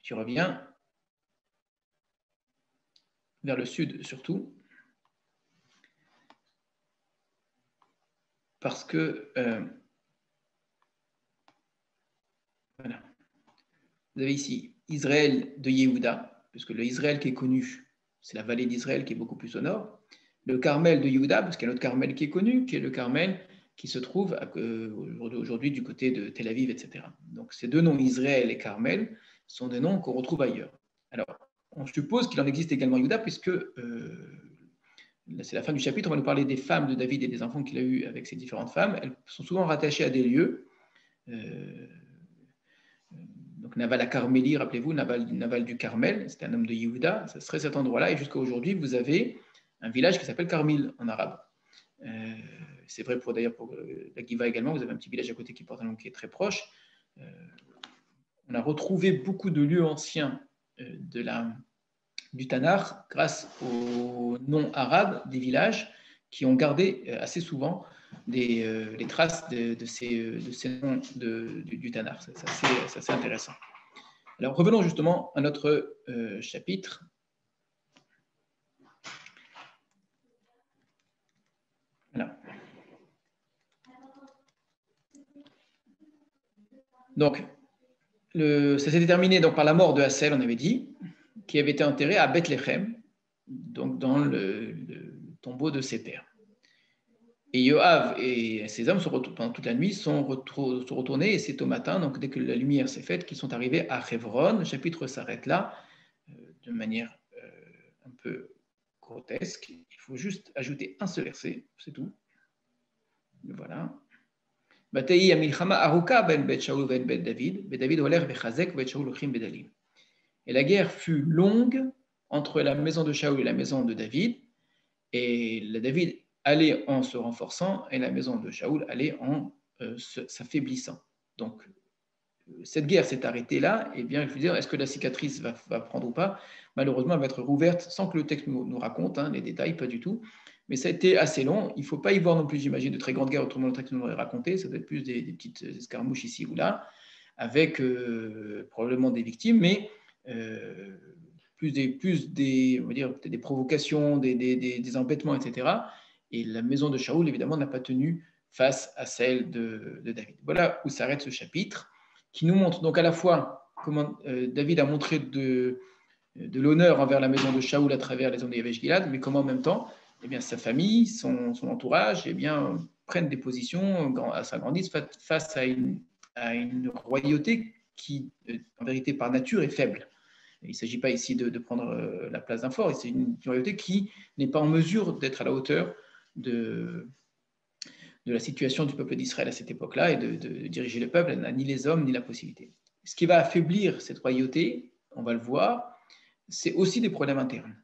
A: Je reviens vers le sud surtout, parce que voilà. Vous avez ici Israël de Yehuda, puisque le Israël qui est connu, c'est la vallée d'Israël qui est beaucoup plus au nord. Le Carmel de Yehuda, parce qu'il y a un autre Carmel qui est connu, qui est le Carmel qui se trouve aujourd'hui du côté de Tel Aviv, etc. Donc ces deux noms, Israël et Carmel, sont des noms qu'on retrouve ailleurs. Alors, on suppose qu'il en existe également Yehuda, puisque c'est la fin du chapitre, on va nous parler des femmes de David et des enfants qu'il a eus avec ces différentes femmes. Elles sont souvent rattachées à des lieux. Donc Naval à Carmélie, rappelez-vous, Naval du Carmel, c'était un homme de Yehuda, ce serait cet endroit-là, et jusqu'à aujourd'hui, vous avez un village qui s'appelle Carmil en arabe. C'est vrai d'ailleurs pour la Giva également, vous avez un petit village à côté qui porte un nom qui est très proche. On a retrouvé beaucoup de lieux anciens du Tanakh grâce aux noms arabes des villages qui ont gardé assez souvent les traces de ces noms du Tanakh. C'est assez intéressant. Alors revenons justement à notre chapitre. Voilà. Donc, ça s'est terminé donc, par la mort de Hassel, on avait dit, qui avait été enterré à Bethléem, donc dans le tombeau de ses pères. Et Yoav et ses hommes, pendant toute la nuit, sont retournés, et c'est au matin, donc dès que la lumière s'est faite, qu'ils sont arrivés à Hebron. Le chapitre s'arrête là, de manière un peu grotesque. Il faut juste ajouter un seul verset, c'est tout. Voilà. Et la guerre fut longue entre la maison de Shaoul et la maison de David, et David allait en se renforçant et la maison de Shaoul allait en s'affaiblissant. Donc, cette guerre s'est arrêtée là, eh bien, je veux dire, est-ce que la cicatrice va prendre ou pas? Malheureusement, elle va être rouverte sans que le texte nous raconte les détails, pas du tout. Mais ça a été assez long. Il ne faut pas y voir non plus, j'imagine, de très grandes guerres, autrement le texte nous l'aurait raconté. Ça doit être plus des petites escarmouches ici ou là, avec probablement des victimes, mais plus des, on va dire, des provocations, des embêtements, etc. Et la maison de Shaoul, évidemment, n'a pas tenu face à celle de David. Voilà où s'arrête ce chapitre, qui nous montre donc à la fois comment David a montré de l'honneur envers la maison de Shaoul à travers les hommes de Yavesh Gilad, mais comment en même temps, eh bien, sa famille, son entourage, eh bien, prennent des positions, s'agrandissent face à une royauté qui, en vérité, par nature, est faible. Il ne s'agit pas ici de prendre la place d'un fort, c'est une royauté qui n'est pas en mesure d'être à la hauteur de la situation du peuple d'Israël à cette époque-là et de diriger le peuple. Elle n'a ni les hommes ni la possibilité. Ce qui va affaiblir cette royauté, on va le voir, c'est aussi des problèmes internes,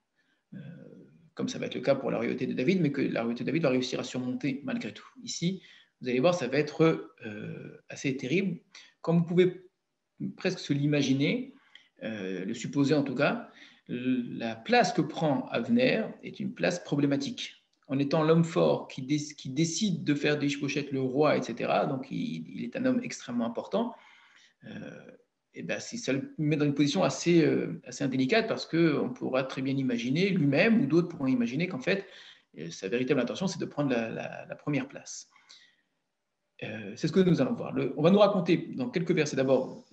A: comme ça va être le cas pour la royauté de David, mais que la royauté de David va réussir à surmonter malgré tout. Ici, vous allez voir, ça va être assez terrible. Comme vous pouvez presque se l'imaginer, le supposer en tout cas, la place que prend Avner est une place problématique. En étant l'homme fort qui décide de faire d'Ish-Boshet le roi, etc., donc il est un homme extrêmement important, et ben, ça le met dans une position assez indélicate parce qu'on pourra très bien imaginer, lui-même ou d'autres pourront imaginer qu'en fait, sa véritable intention, c'est de prendre la première place. C'est ce que nous allons voir. On va nous raconter dans quelques versets d'abord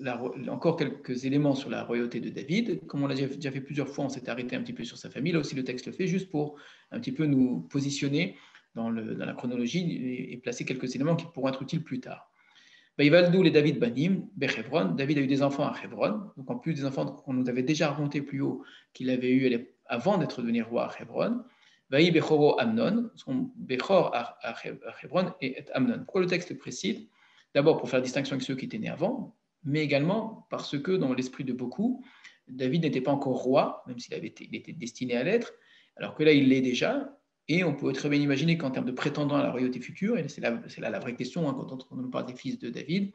A: encore quelques éléments sur la royauté de David. Comme on l'a déjà fait plusieurs fois, on s'est arrêté un petit peu sur sa famille. Là aussi, le texte le fait juste pour un petit peu nous positionner dans la chronologie et placer quelques éléments qui pourront être utiles plus tard. Vaïvaldou les David Banim, Bechevron. David a eu des enfants à Hebron. Donc en plus des enfants qu'on nous avait déjà raconté plus haut qu'il avait eu avant d'être devenu roi à Hebron. Vaï Bechoro Amnon, son Bechor à Hebron et Amnon. Pourquoi le texte précise? D'abord pour faire distinction avec ceux qui étaient nés avant, mais également parce que dans l'esprit de beaucoup, David n'était pas encore roi, même s'il était destiné à l'être, alors que là il l'est déjà. Et on peut très bien imaginer qu'en termes de prétendants à la royauté future, et c'est là la vraie question quand on nous parle des fils de David,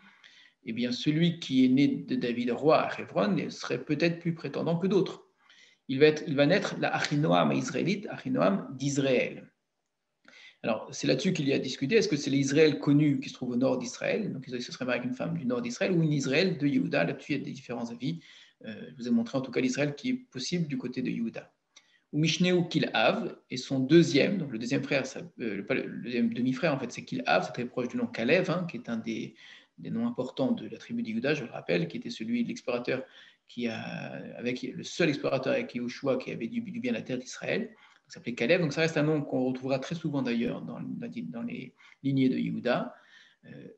A: eh bien celui qui est né de David roi à Hebron serait peut-être plus prétendant que d'autres. Il va naître la Achinoam israélite, Achinoam d'Israël. Alors c'est là-dessus qu'il y a discuté. Est-ce que c'est l'Israël connu qui se trouve au nord d'Israël, donc ce serait avec une femme du nord d'Israël, ou une Israël de Yehuda? Là-dessus il y a des différents avis. Je vous ai montré en tout cas l'Israël qui est possible du côté de Yehuda. Ou Mishneu Kilhav, et son deuxième, donc le deuxième frère, le deuxième demi-frère, en fait, c'est Kilhav, c'est très proche du nom Kalev, qui est un des noms importants de la tribu d'Yehuda, je le rappelle, qui était celui de l'explorateur le seul explorateur avec Yehoshua qui avait du bien la terre d'Israël, il s'appelait Kalev, donc ça reste un nom qu'on retrouvera très souvent d'ailleurs dans les lignées de Yehuda.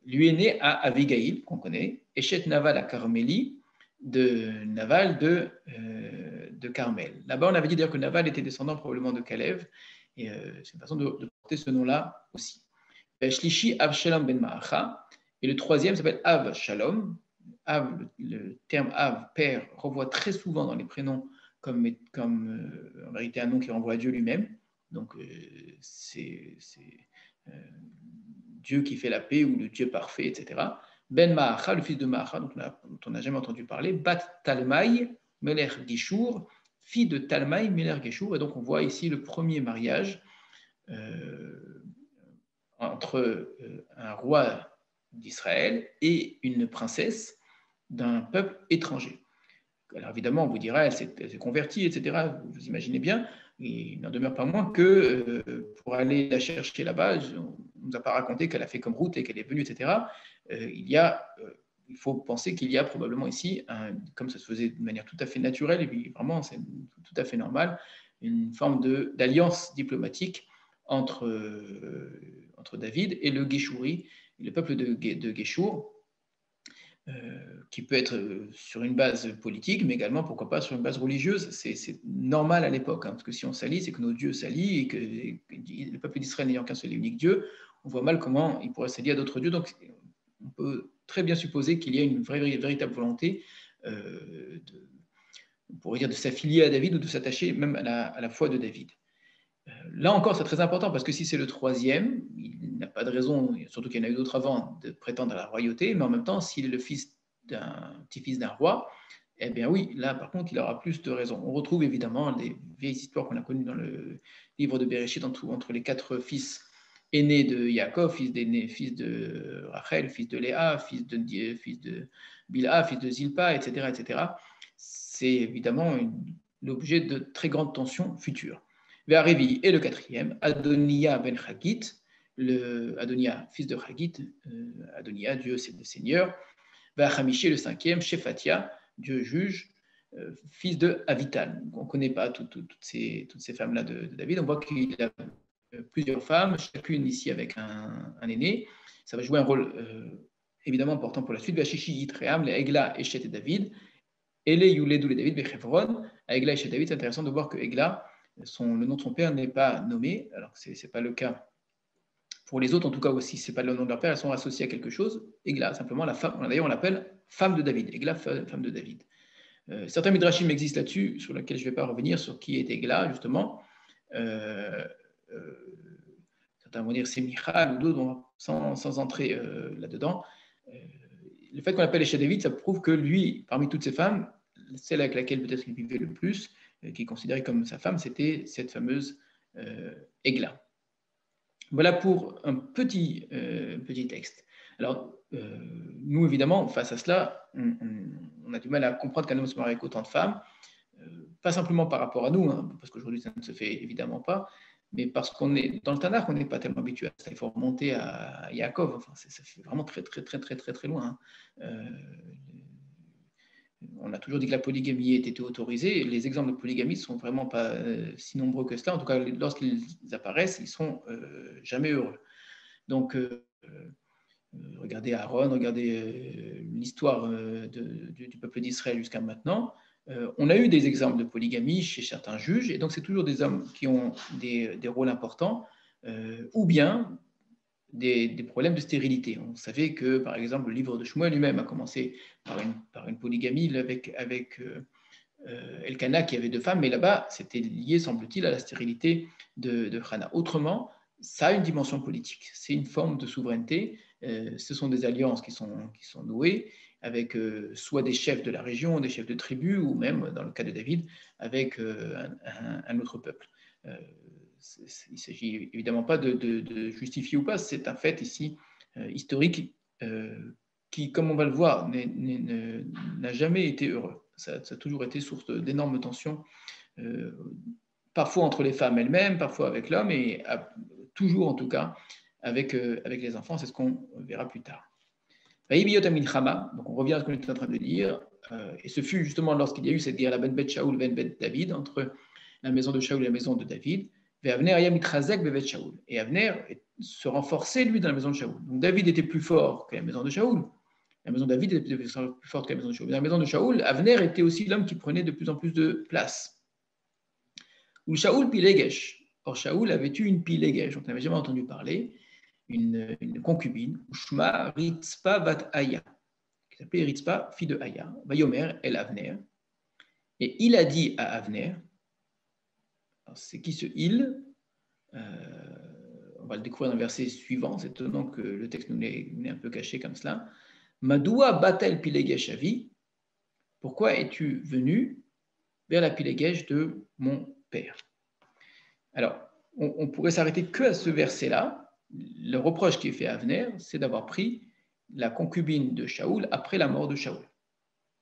A: Lui est né à Avigaïl, qu'on connaît, Eshet Naval à Carmélie, de Naval de Carmel. Là-bas, on avait dit d'ailleurs que Naval était descendant probablement de Kalev, et c'est une façon de porter ce nom-là aussi. Shlishi Av Shalom ben Maacha, et le troisième s'appelle Av Shalom. Av, le terme Av, père, renvoie très souvent dans les prénoms comme en vérité un nom qui renvoie à Dieu lui-même. Donc c'est Dieu qui fait la paix ou le Dieu parfait, etc. Ben Maacha, le fils de Maacha, dont on n'a jamais entendu parler, Bat Talmaï, Meler Geshur, fille de Talmaï, Meler Geshur. Et donc on voit ici le premier mariage entre un roi d'Israël et une princesse d'un peuple étranger. Alors évidemment, on vous dira, elle s'est convertie, etc. Vous imaginez bien. Et il n'en demeure pas moins que pour aller la chercher là-bas, on ne nous a pas raconté qu'elle a fait comme route et qu'elle est venue, etc. Il faut penser qu'il y a probablement ici, comme ça se faisait de manière tout à fait naturelle, et puis vraiment c'est tout à fait normal, une forme d'alliance diplomatique entre David et le Géchouri, le peuple de Géchour, qui peut être sur une base politique, mais également, pourquoi pas, sur une base religieuse. C'est normal à l'époque, parce que si on s'allie, c'est que nos dieux s'allient, et que le peuple d'Israël n'ayant qu'un seul et unique Dieu, on voit mal comment il pourrait s'allier à d'autres dieux. Donc, on peut très bien supposer qu'il y a une véritable volonté, on pourrait dire, de s'affilier à David ou de s'attacher même à la foi de David. Là encore, c'est très important parce que si c'est le troisième, il n'a pas de raison, surtout qu'il y en a eu d'autres avant, de prétendre à la royauté, mais en même temps, s'il est le fils d'un petit-fils d'un roi, eh bien oui, là par contre, il aura plus de raisons. On retrouve évidemment des vieilles histoires qu'on a connues dans le livre de Béréchid entre les 4 fils aînés de Yaakov, fils de Rachel, fils de Léa, fils de Bilha, fils de Zilpa, etc., etc. C'est évidemment l'objet de très grandes tensions futures. Ve'arevi est le quatrième, Adonia ben Chagit, Adonia, fils de Chagit, Adonia, Dieu c'est le Seigneur. Ve'achamishi, le cinquième, Shefatia, Dieu juge, fils de Avital. On ne connaît pas toutes ces femmes-là de David. On voit qu'il a plusieurs femmes, chacune ici avec un aîné. Ça va jouer un rôle évidemment important pour la suite. Ve'ashishi Yitream, les Egla, Eshet et David. Ele Yuledou, les David, Bechevron. À Egla, Eshet et David, c'est intéressant de voir que Egla, le nom de son père n'est pas nommé, alors que ce n'est pas le cas pour les autres, en tout cas aussi, ce n'est pas le nom de leur père, elles sont associées à quelque chose. Egla, simplement la femme, d'ailleurs on l'appelle femme de David. Egla, femme de David. Certains midrashim existent là-dessus, sur lesquels je ne vais pas revenir, sur qui est Egla, justement. Certains vont dire c'est Michal ou d'autres, sans entrer là-dedans. Le fait qu'on l'appelle Eshet David, ça prouve que lui, parmi toutes ces femmes, celle avec laquelle peut-être il vivait le plus, qui est considérée comme sa femme, c'était cette fameuse Egla. Voilà pour un petit texte. Alors, nous, évidemment, face à cela, on a du mal à comprendre qu'un homme se marie avec autant de femmes, pas simplement par rapport à nous, hein, parce qu'aujourd'hui, ça ne se fait évidemment pas, mais parce qu'on est dans le Tanakh, on n'est pas tellement habitué à ça. Il faut remonter à Yaakov. Enfin, ça fait vraiment très, très, très, très, très, très loin. On a toujours dit que la polygamie était autorisée. Les exemples de polygamie ne sont vraiment pas si nombreux que cela. En tout cas, lorsqu'ils apparaissent, ils ne sont jamais heureux. Donc, regardez Aaron, regardez l'histoire du peuple d'Israël jusqu'à maintenant. On a eu des exemples de polygamie chez certains juges, et donc c'est toujours des hommes qui ont des rôles importants, ou bien des problèmes de stérilité. On savait que, par exemple, le livre de Shmuel lui-même a commencé par une polygamie avec Elkanah qui avait 2 femmes, mais là-bas, c'était lié, semble-t-il, à la stérilité de Hannah. Autrement, ça a une dimension politique. C'est une forme de souveraineté. Ce sont des alliances qui sont nouées avec soit des chefs de la région, des chefs de tribu, ou même, dans le cas de David, avec un autre peuple. Il ne s'agit évidemment pas de justifier ou pas, c'est un fait ici historique qui, comme on va le voir, n'a jamais été heureux. Ça a toujours été source d'énormes tensions, parfois entre les femmes elles-mêmes, parfois avec l'homme, et toujours en tout cas avec les enfants. C'est ce qu'on verra plus tard. Donc on revient à ce qu'on était en train de dire, et ce fut justement lorsqu'il y a eu cette guerre, la Ben Bet Shaoul, Ben Bet David, entre la maison de Shaoul et la maison de David. Et Avner se renforçait, lui, dans la maison de Shaoul. Donc David était plus fort que la maison de Shaoul. La maison de David était plus forte que la maison de Shaoul. Dans la maison de Shaoul, Avner était aussi l'homme qui prenait de plus en plus de place. Ou Shaoul Pilegesh. Or, Shaoul avait eu une Pilegesh, dont on n'avait jamais entendu parler, une concubine, Ushma Ritzpa Vat Aya, qui s'appelait Ritzpa, fille de Aya, Vayomer El Avner. Et il a dit à Avner, c'est qui ce il On va le découvrir dans le verset suivant. C'est étonnant que le texte nous l'ait un peu caché comme cela. Madoua batel pilegesh avi. Pourquoi es-tu venu vers la pilegesh de mon père? Alors, on pourrait s'arrêter que à ce verset-là. Le reproche qui est fait à Avner, c'est d'avoir pris la concubine de Shaoul après la mort de Shaoul.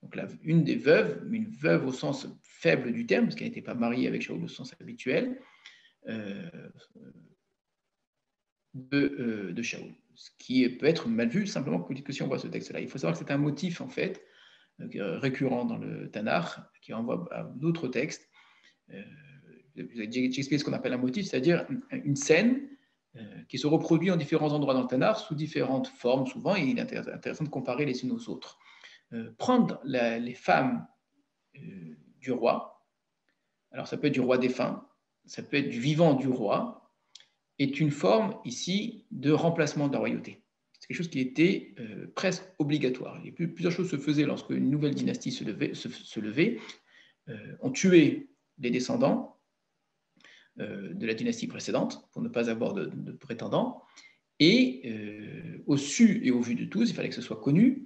A: Donc, une des veuves, une veuve au sens faible du terme, parce qu'elle n'était pas mariée avec Shaoul au sens habituel, de Shaoul. Ce qui peut être mal vu simplement que si on voit ce texte-là. Il faut savoir que c'est un motif, en fait, récurrent dans le Tanakh, qui renvoie à d'autres textes. J'explique ce qu'on appelle un motif, c'est-à-dire une scène qui se reproduit en différents endroits dans le Tanakh, sous différentes formes souvent, et il est intéressant de comparer les unes aux autres. Prendre les femmes du roi, alors ça peut être du roi défunt, ça peut être du vivant du roi, est une forme ici de remplacement de la royauté. C'est quelque chose qui était presque obligatoire. Et plusieurs choses se faisaient lorsque une nouvelle dynastie se levait. On tuait les descendants de la dynastie précédente pour ne pas avoir de prétendants. Et au su et au vu de tous, il fallait que ce soit connu,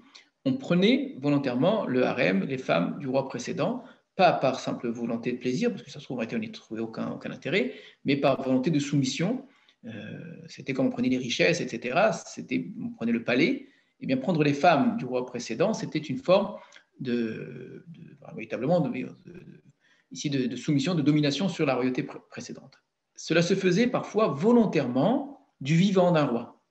A: on prenait volontairement le harem, les femmes du roi précédent, pas par simple volonté de plaisir, parce que ça se trouve, en réalité, on n'y trouvait aucun intérêt, mais par volonté de soumission. C'était comme on prenait les richesses, etc. On prenait le palais. Et bien prendre les femmes du roi précédent, c'était une forme véritablement ici de soumission, de domination sur la royauté précédente. Cela se faisait parfois volontairement du vivant d'un roi.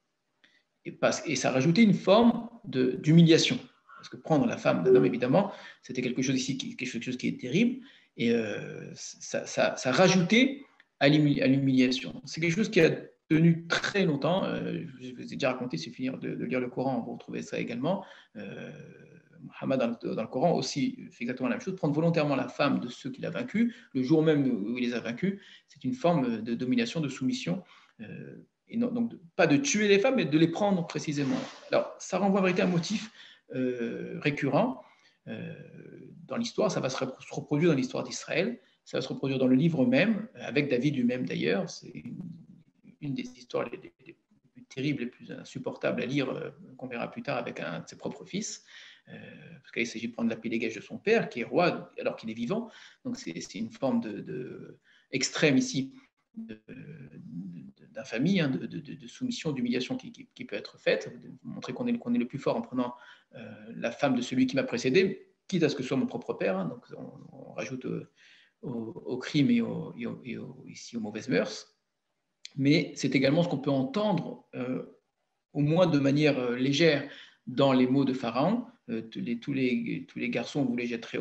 A: Et ça rajoutait une forme d'humiliation. Parce que prendre la femme d'un homme, évidemment, c'était quelque chose ici, quelque chose qui est terrible. Et ça rajoutait à l'humiliation. C'est quelque chose qui a tenu très longtemps. Je vous ai déjà raconté, il suffit de lire le Coran, vous retrouvez ça également. Muhammad dans le Coran aussi fait exactement la même chose. Prendre volontairement la femme de ceux qu'il a vaincus, le jour même où il les a vaincus, c'est une forme de domination, de soumission. Et non, donc pas de tuer les femmes, mais de les prendre précisément. Alors, ça renvoie en vérité à un motif récurrent dans l'histoire. Ça va se reproduire dans l'histoire d'Israël. Ça va se reproduire dans le livre même, avec David lui-même d'ailleurs. C'est une des histoires les plus terribles, les plus insupportables à lire, qu'on verra plus tard avec un de ses propres fils. Parce qu'il s'agit de prendre la pilégage de son père, qui est roi alors qu'il est vivant. Donc c'est une forme extrême ici d'infamie, de soumission, d'humiliation qui peut être faite, de montrer qu'on est le plus fort en prenant la femme de celui qui m'a précédé, quitte à ce que ce soit mon propre père. Donc on rajoute au crime et ici aux mauvaises mœurs. Mais c'est également ce qu'on peut entendre, au moins de manière légère, dans les mots de Pharaon. Tous les garçons, vous les jetterez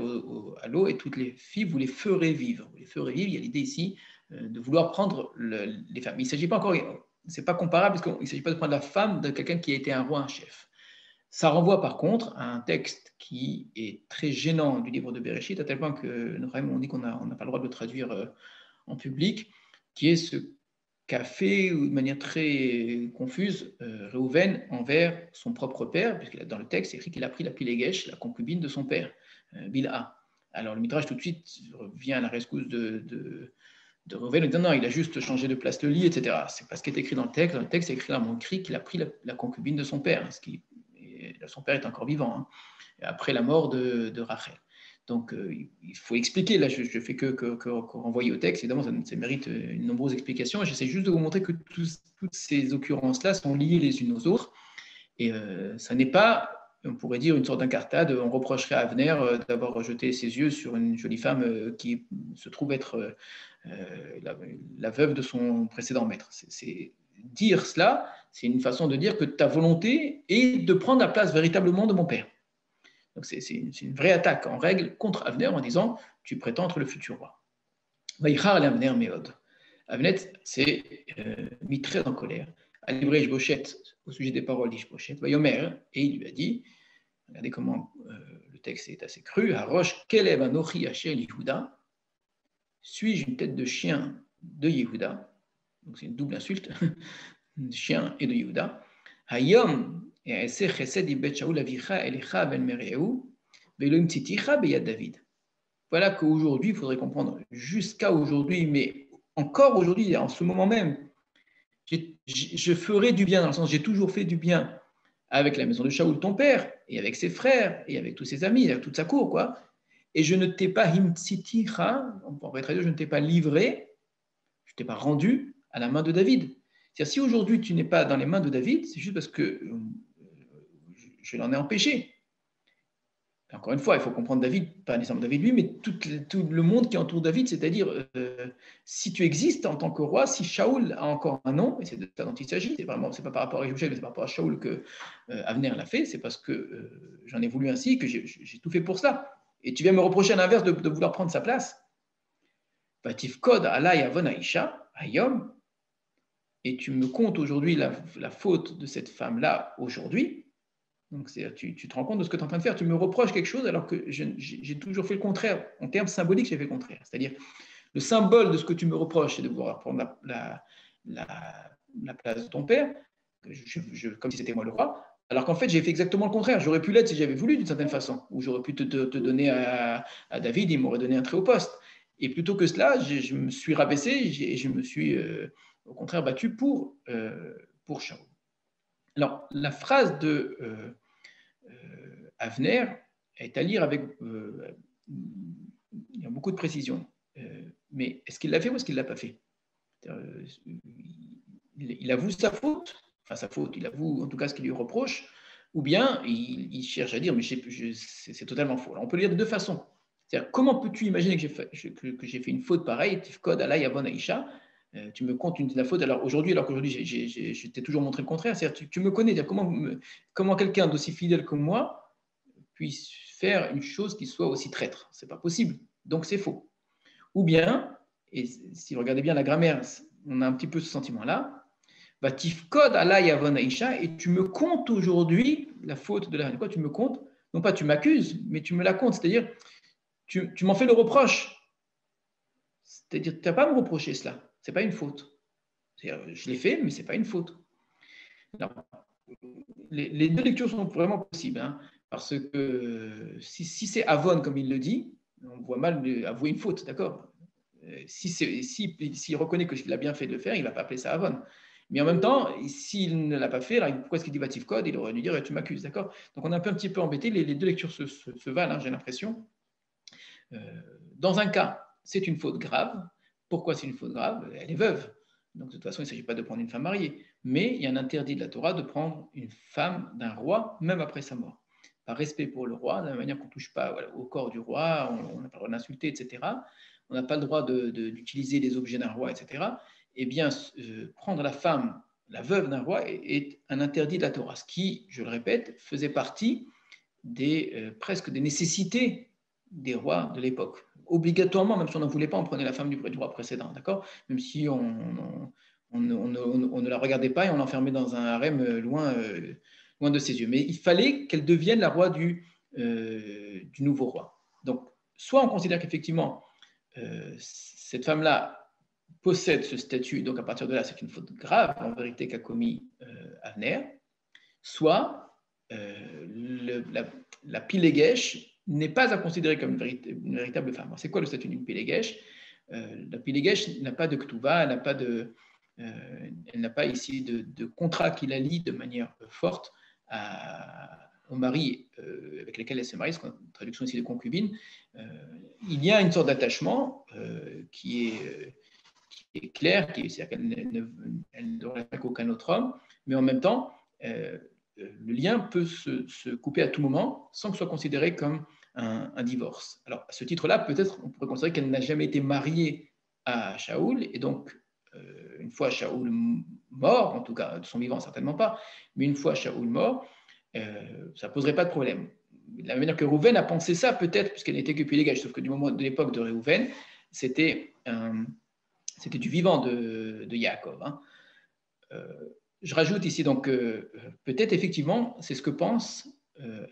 A: à l'eau, et toutes les filles, vous les ferez vivre. Vous les ferez vivre. Il y a l'idée ici de vouloir prendre les femmes. Il ne s'agit pas encore, c'est pas comparable, parce qu'il ne s'agit pas de prendre la femme de quelqu'un qui a été un roi, un chef. Ça renvoie par contre à un texte qui est très gênant du livre de Bereshit, à tel point que nous on dit qu'on n'a pas le droit de le traduire en public, qui est ce qu'a fait de manière très confuse Réhouven envers son propre père, puisque dans le texte, c'est écrit qu'il a pris la Pilégesh, la concubine de son père, Bilha. Alors le Midrash tout de suite vient à la rescousse de Réhouven en disant non, il a juste changé de place le lit, etc. C'est pas ce qui est écrit dans le texte. Dans le texte, c'est écrit là, écrit qu'il a pris la concubine de son père, son père est encore vivant, après la mort de Rachel. Donc, il faut expliquer. Là, je ne fais que renvoyer au texte. Évidemment, ça mérite une nombreuse explication. J'essaie juste de vous montrer que toutes ces occurrences-là sont liées les unes aux autres. Et ça n'est pas, on pourrait dire, une sorte d'incartade. On reprocherait à Avner d'avoir rejeté ses yeux sur une jolie femme qui se trouve être la veuve de son précédent maître. Dire cela, c'est une façon de dire que ta volonté est de prendre la place véritablement de mon père. Donc c'est une vraie attaque en règle contre Avner en disant tu prétends être le futur roi. Vaïchar l'Avner Méod. Avner s'est mis très en colère. À l'hébreu Ishboshet, au sujet des paroles d'Ishboshet, Vayomer, et il lui a dit, regardez comment le texte est assez cru, Harosh Kelev Anochi Hachel Yehuda, suis-je une tête de chien de Yehuda? Donc c'est une double insulte, de chien et de Yehuda. Hayom David. Voilà qu'aujourd'hui, il faudrait comprendre, jusqu'à aujourd'hui, mais encore aujourd'hui, en ce moment même, je ferai du bien, dans le sens j'ai toujours fait du bien avec la maison de Shaoul, ton père, et avec ses frères, et avec tous ses amis, avec toute sa cour, quoi. Et je ne t'ai pas himtsiticha, on pourrait traduire, je ne t'ai pas livré, je ne t'ai pas rendu à la main de David. C'est-à-dire, si aujourd'hui tu n'es pas dans les mains de David, c'est juste parce que je l'en ai empêché. Encore une fois, il faut comprendre David, pas nécessairement David lui, mais tout le monde qui entoure David, c'est-à-dire si tu existes en tant que roi, si Shaoul a encore un nom, et c'est de ça dont il s'agit, c'est pas par rapport à Ishboshet, mais c'est par rapport à Shaoul que Avner l'a fait, c'est parce que j'en ai voulu ainsi, que j'ai tout fait pour ça. Et tu viens me reprocher à l'inverse de vouloir prendre sa place. Vatifkod alay avon aisha, ayom, et tu me comptes aujourd'hui la faute de cette femme-là aujourd'hui. Donc, tu te rends compte de ce que tu es en train de faire. Tu me reproches quelque chose alors que j'ai toujours fait le contraire. En termes symboliques, j'ai fait le contraire. C'est-à-dire, le symbole de ce que tu me reproches, c'est de vouloir prendre la place de ton père, comme si c'était moi le roi, alors qu'en fait, j'ai fait exactement le contraire. J'aurais pu l'être si j'avais voulu, d'une certaine façon. Ou j'aurais pu te donner à David, il m'aurait donné un très haut poste. Et plutôt que cela, je me suis rabaissé et je me suis, au contraire, battu pour Shaoul. Alors, la phrase de Avner est à lire avec il y a beaucoup de précision. Mais est-ce qu'il l'a fait ou est-ce qu'il ne l'a pas fait? Il avoue sa faute, il avoue en tout cas ce qu'il lui reproche, ou bien il cherche à dire mais c'est totalement faux. Alors, on peut le lire de deux façons. C'est-à-dire, comment peux-tu imaginer que j'ai fait une faute pareille, Tifkod, Alay, Avon, Aïcha, tu me comptes la faute alors qu'aujourd'hui je t'ai toujours montré le contraire. C'est-à-dire, tu me connais, comment quelqu'un d'aussi fidèle que moi puisse faire une chose qui soit aussi traître? C'est pas possible, donc c'est faux. Ou bien, et si vous regardez bien la grammaire, on a un petit peu ce sentiment-là, va tifkod alay avon aïcha, et tu me comptes aujourd'hui la faute de la reine. Quoi, tu me comptes? Non pas tu m'accuses, mais tu me la comptes, c'est-à-dire tu m'en fais le reproche. C'est-à-dire tu n'as pas à me reprocher cela, ce n'est pas une faute. Je l'ai fait, mais ce n'est pas une faute. Alors, les deux lectures sont vraiment possibles, hein, parce que si c'est avon comme il le dit, on voit mal avouer une faute, d'accord? S'il reconnaît qu'il a bien fait de le faire, il ne va pas appeler ça avon. Mais en même temps, s'il ne l'a pas fait, alors pourquoi est-ce qu'il dit Vatif Code? Il aurait dû dire tu m'accuses, d'accord? Donc on est un petit peu embêté. Les deux lectures se valent, hein, j'ai l'impression. Dans un cas, c'est une faute grave. Pourquoi c'est une faute grave? Elle est veuve. Donc de toute façon, il ne s'agit pas de prendre une femme mariée. Mais il y a un interdit de la Torah de prendre une femme d'un roi, même après sa mort. Par respect pour le roi, de la manière qu'on ne touche pas au corps du roi, on n'a pas le droit d'insulter, etc. On n'a pas le droit d'utiliser les objets d'un roi, etc. Eh bien, prendre la femme, la veuve d'un roi, est un interdit de la Torah, ce qui, je le répète, faisait partie presque des nécessités des rois de l'époque. Obligatoirement, même si on n'en voulait pas, on prenait la femme du roi précédent, d'accord? Même si on ne la regardait pas et on l'enfermait dans un harem loin de ses yeux. Mais il fallait qu'elle devienne la roi du nouveau roi. Donc, soit on considère qu'effectivement, cette femme-là possède ce statut, donc à partir de là, c'est une faute grave, en vérité, qu'a commis Avner, soit la Pilegesh n'est pas à considérer comme une véritable femme. C'est quoi le statut d'une Pilegesh? La Pilegesh n'a pas de Ktuva, elle n'a pas ici de contrat qui la lie de manière forte au mari avec lequel elle se marie, c'est une traduction ici de concubine. Il y a une sorte d'attachement qui est clair, c'est-à-dire qu'elle ne devrait pas qu'aucun autre homme, mais en même temps, le lien peut se couper à tout moment sans que ce soit considéré comme un divorce. Alors, à ce titre-là, peut-être on pourrait considérer qu'elle n'a jamais été mariée à Shaoul, et donc, une fois Shaoul mort, en tout cas de son vivant, certainement pas, mais une fois Shaoul mort, ça ne poserait pas de problème. De la manière que Rouven a pensé ça, peut-être, puisqu'elle n'était que Pilégash, sauf que du moment de l'époque de Rouven, c'était du vivant de Yaakov. Hein. Je rajoute ici donc peut-être effectivement, c'est ce que pense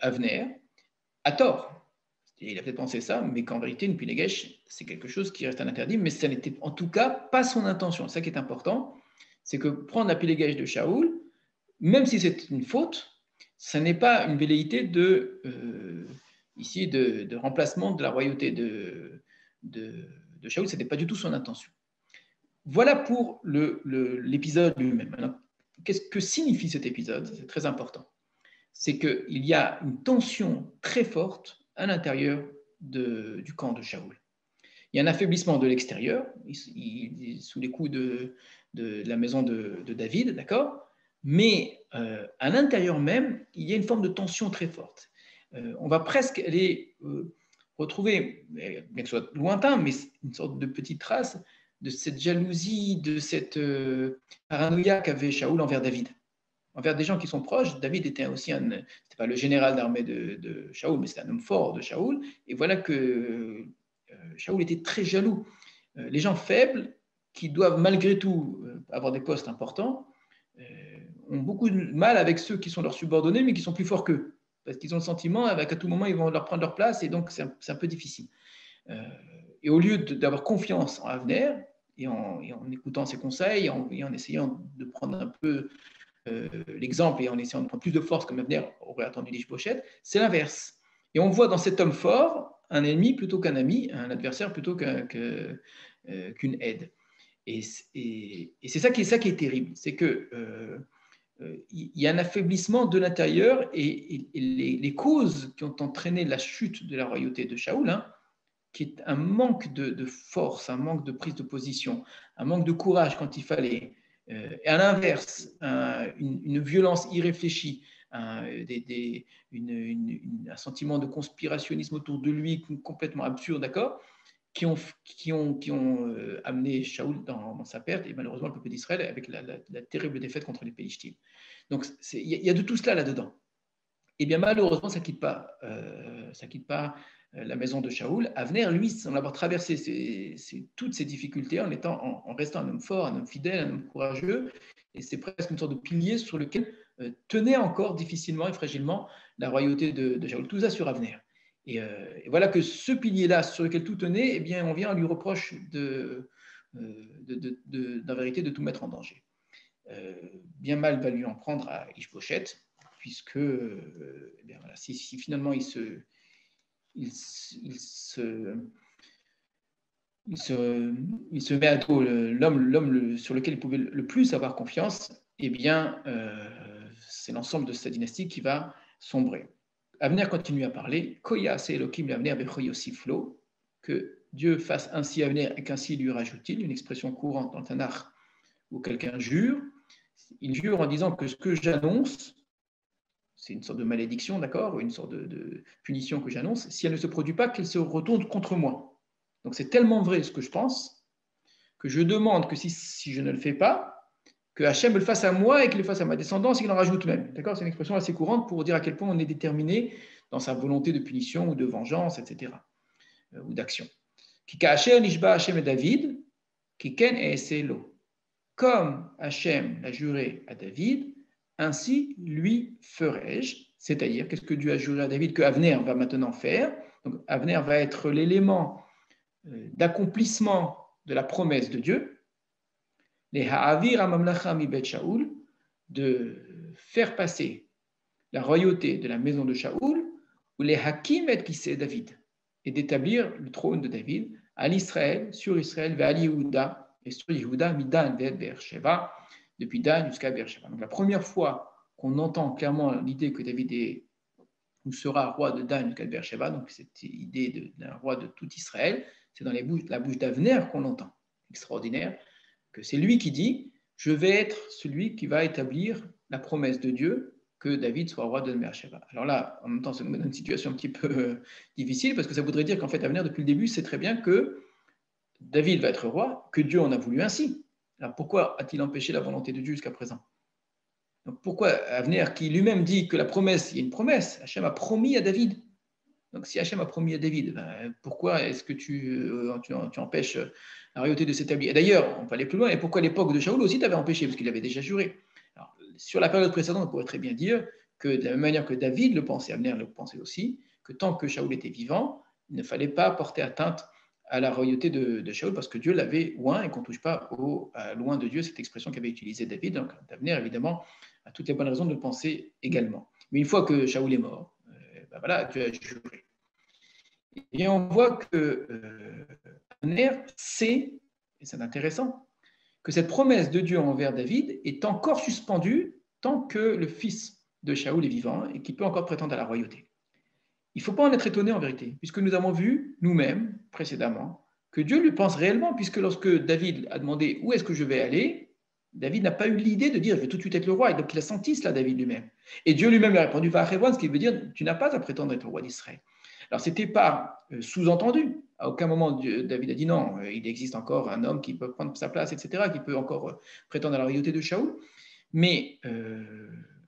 A: Avner, à tort. Il a peut-être pensé ça, mais qu'en vérité, une Pilegesh, c'est quelque chose qui reste un interdit, mais ça n'était en tout cas pas son intention. Ça qui est important, c'est que prendre la Pilegesh de Shaoul, même si c'est une faute, ça n'est pas une velléité ici de remplacement de la royauté de Shaoul, ce n'était pas du tout son intention. Voilà pour l'épisode lui-même. Alors, qu'est-ce que signifie cet épisode? C'est très important. C'est qu'il y a une tension très forte à l'intérieur du camp de Shaoul. Il y a un affaiblissement de l'extérieur, il est sous les coups de la maison de David, d'accord? Mais à l'intérieur même, il y a une forme de tension très forte. On va presque aller retrouver, bien que ce soit lointain, mais une sorte de petite trace de cette jalousie, de cette paranoïa qu'avait Shaoul envers David. Envers des gens qui sont proches. David était aussi c'était pas le général d'armée de Shaoul, mais c'était un homme fort de Shaoul. Et voilà que Shaoul était très jaloux. Les gens faibles, qui doivent malgré tout avoir des postes importants, ont beaucoup de mal avec ceux qui sont leurs subordonnés, mais qui sont plus forts qu'eux. Parce qu'ils ont le sentiment qu'à tout moment, ils vont leur prendre leur place, et donc c'est un peu difficile. Et au lieu d'avoir confiance en Avner, et en écoutant ses conseils, et en essayant de prendre un peu l'exemple et en essayant de prendre plus de force comme Avner aurait attendu l'Ishbosheth, c'est l'inverse. Et on voit dans cet homme fort un ennemi plutôt qu'un ami, un adversaire plutôt qu'une aide. Et c'est ça qui est terrible, c'est que il y a un affaiblissement de l'intérieur et les causes qui ont entraîné la chute de la royauté de Shaoul, hein, qui est un manque de force, un manque de prise de position, un manque de courage quand il fallait, et à l'inverse, une violence irréfléchie, un sentiment de conspirationnisme autour de lui complètement absurde, d'accord, qui ont amené Shaoul dans sa perte et malheureusement le peuple d'Israël avec la terrible défaite contre les Pélichtim. Donc il y a de tout cela là-dedans. Et bien malheureusement, ça ne quitte pas, la maison de Shaoul. Avner, lui, semble avoir traversé toutes ces difficultés en restant un homme fort, un homme fidèle, un homme courageux. Et c'est presque une sorte de pilier sur lequel tenait encore difficilement et fragilement la royauté de Shaoul. Tout ça sur Avner. Et voilà que ce pilier-là, sur lequel tout tenait, eh bien, on vient lui reproche en vérité de tout mettre en danger. Bien mal va lui en prendre à Ishboshet, puisque eh bien, voilà, si finalement il se met à dos l'homme sur lequel il pouvait le plus avoir confiance, eh bien, c'est l'ensemble de sa dynastie qui va sombrer. Avner continue à parler, que Dieu fasse ainsi à Avner et qu'ainsi lui rajoute-t-il, une expression courante dans le Tanakh où quelqu'un jure. Il jure en disant que ce que j'annonce, c'est une sorte de malédiction, d'accord, une sorte de punition que j'annonce, si elle ne se produit pas, qu'elle se retourne contre moi. Donc c'est tellement vrai ce que je pense, que je demande que si je ne le fais pas, que Hachem le fasse à moi et qu'il le fasse à ma descendance et qu'il en rajoute même. D'accord, c'est une expression assez courante pour dire à quel point on est déterminé dans sa volonté de punition ou de vengeance, etc., ou d'action. Kikaasher nishba Hachem et David, kiken et eselo. Comme Hachem l'a juré à David, ainsi lui ferai-je. C'est-à-dire, qu'est-ce que Dieu a juré à David que Avner va maintenant faire? Donc, Avner va être l'élément d'accomplissement de la promesse de Dieu, les ha'avir amamlacha mi bet Shaoul, de faire passer la royauté de la maison de Shaoul, ou les hakim et kissé David, et d'établir le trône de David à l'Israël, sur Israël, vers Yehuda, et sur Yehuda, midan vers Beersheba, depuis Dan jusqu'à Beersheba. Donc la première fois qu'on entend clairement l'idée que David est ou sera roi de Dan jusqu'à Beersheba, donc cette idée d'un roi de tout Israël, c'est dans la bouche d'Avner qu'on l'entend. Extraordinaire, que c'est lui qui dit « Je vais être celui qui va établir la promesse de Dieu que David soit roi de Beersheba ». Alors là, en même temps, ça nous met dans une situation un petit peu difficile, parce que ça voudrait dire qu'en fait, Avner, depuis le début, sait très bien que David va être roi, que Dieu en a voulu ainsi. Alors pourquoi a-t-il empêché la volonté de Dieu jusqu'à présent? Donc pourquoi Avner, qui lui-même dit que la promesse, il y a une promesse, Hachem a promis à David. Donc si Hachem a promis à David, pourquoi est-ce que tu empêches la royauté de s'établir? Et d'ailleurs, on peut aller plus loin, et pourquoi à l'époque de Shaoul aussi tu avais empêché? Parce qu'il avait déjà juré. Alors, sur la période précédente, on pourrait très bien dire que de la même manière que David le pensait, Avner le pensait aussi, que tant que Shaoul était vivant, il ne fallait pas porter atteinte à la royauté de Shaoul parce que Dieu l'avait oint et qu'on ne touche pas loin de Dieu, cette expression qu'avait utilisée David. Donc Avner, évidemment, a toutes les bonnes raisons de le penser également. Mais une fois que Shaoul est mort, voilà, Dieu a juré. Et on voit que Avner sait, et c'est intéressant, que cette promesse de Dieu envers David est encore suspendue tant que le fils de Shaoul est vivant et qu'il peut encore prétendre à la royauté. Il ne faut pas en être étonné en vérité, puisque nous avons vu nous-mêmes précédemment que Dieu lui pense réellement, puisque lorsque David a demandé où est-ce que je vais aller, David n'a pas eu l'idée de dire je vais tout de suite être le roi, et donc il a senti cela, David lui-même. Et Dieu lui-même lui a répondu va à Hebron, ce qui veut dire tu n'as pas à prétendre être le roi d'Israël. Alors c'était pas sous-entendu, à aucun moment David a dit non, il existe encore un homme qui peut prendre sa place, etc., qui peut encore prétendre à la royauté de Shaoul, mais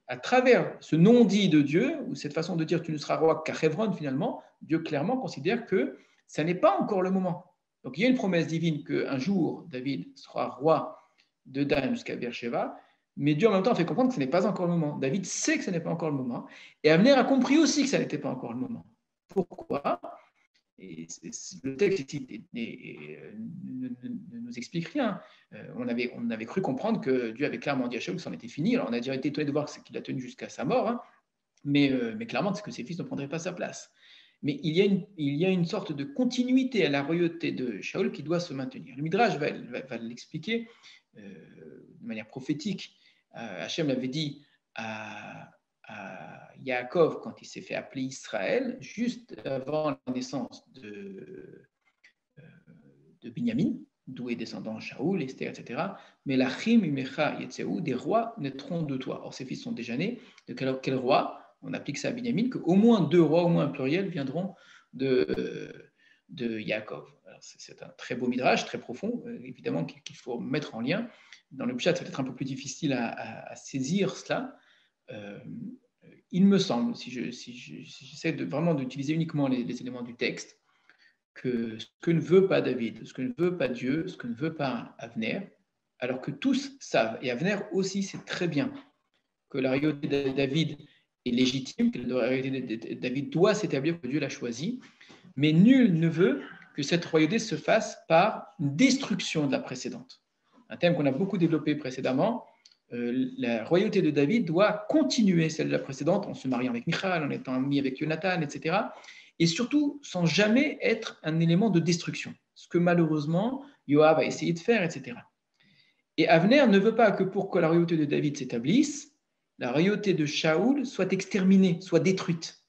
A: à travers ce non-dit de Dieu, ou cette façon de dire tu ne seras roi qu'à Hebron finalement, Dieu clairement considère que ça n'est pas encore le moment. Donc il y a une promesse divine qu'un jour David sera roi de Dan jusqu'à Beersheba, mais Dieu en même temps fait comprendre que ce n'est pas encore le moment. David sait que ce n'est pas encore le moment, et Avner a compris aussi que ça n'était pas encore le moment. Pourquoi? Et le texte ici ne nous explique rien. On avait cru comprendre que Dieu avait clairement dit à Shaoul que c'en était fini. Alors on a déjà été étonné de voir qu'il a tenu jusqu'à sa mort, hein, mais clairement c'est que ses fils ne prendraient pas sa place. Mais il y a une sorte de continuité à la royauté de Shaoul qui doit se maintenir. Le Midrash va l'expliquer de manière prophétique Hachem l'avait dit à Yaakov quand il s'est fait appeler Israël, juste avant la naissance de Binyamin, d'où est descendant Shaoul, Esther, etc. Mais la Chim Imecha Yetzeou, des rois naîtront de toi. Or, ces fils sont déjà nés. De quel roi? On applique ça à Binyamin, qu'au moins 2 rois, au moins un pluriel, viendront de Yaakov. C'est un très beau midrash, très profond, évidemment, qu'il faut mettre en lien. Dans le pshat, c'est peut-être un peu plus difficile à saisir cela. Il me semble, si j'essaie vraiment d'utiliser uniquement les éléments du texte, que ce que ne veut pas David, ce que ne veut pas Dieu, ce que ne veut pas Avner, alors que tous savent, et Avner aussi sait très bien que la royauté de David est légitime, que la royauté de David doit s'établir, que Dieu l'a choisi, mais nul ne veut que cette royauté se fasse par une destruction de la précédente. Un thème qu'on a beaucoup développé précédemment, la royauté de David doit continuer celle de la précédente en se mariant avec Michal, en étant ami avec Jonathan, etc. Et surtout sans jamais être un élément de destruction, ce que malheureusement Yoav a essayé de faire, etc. Et Avner ne veut pas que pour que la royauté de David s'établisse, la royauté de Shaoul soit exterminée, soit détruite.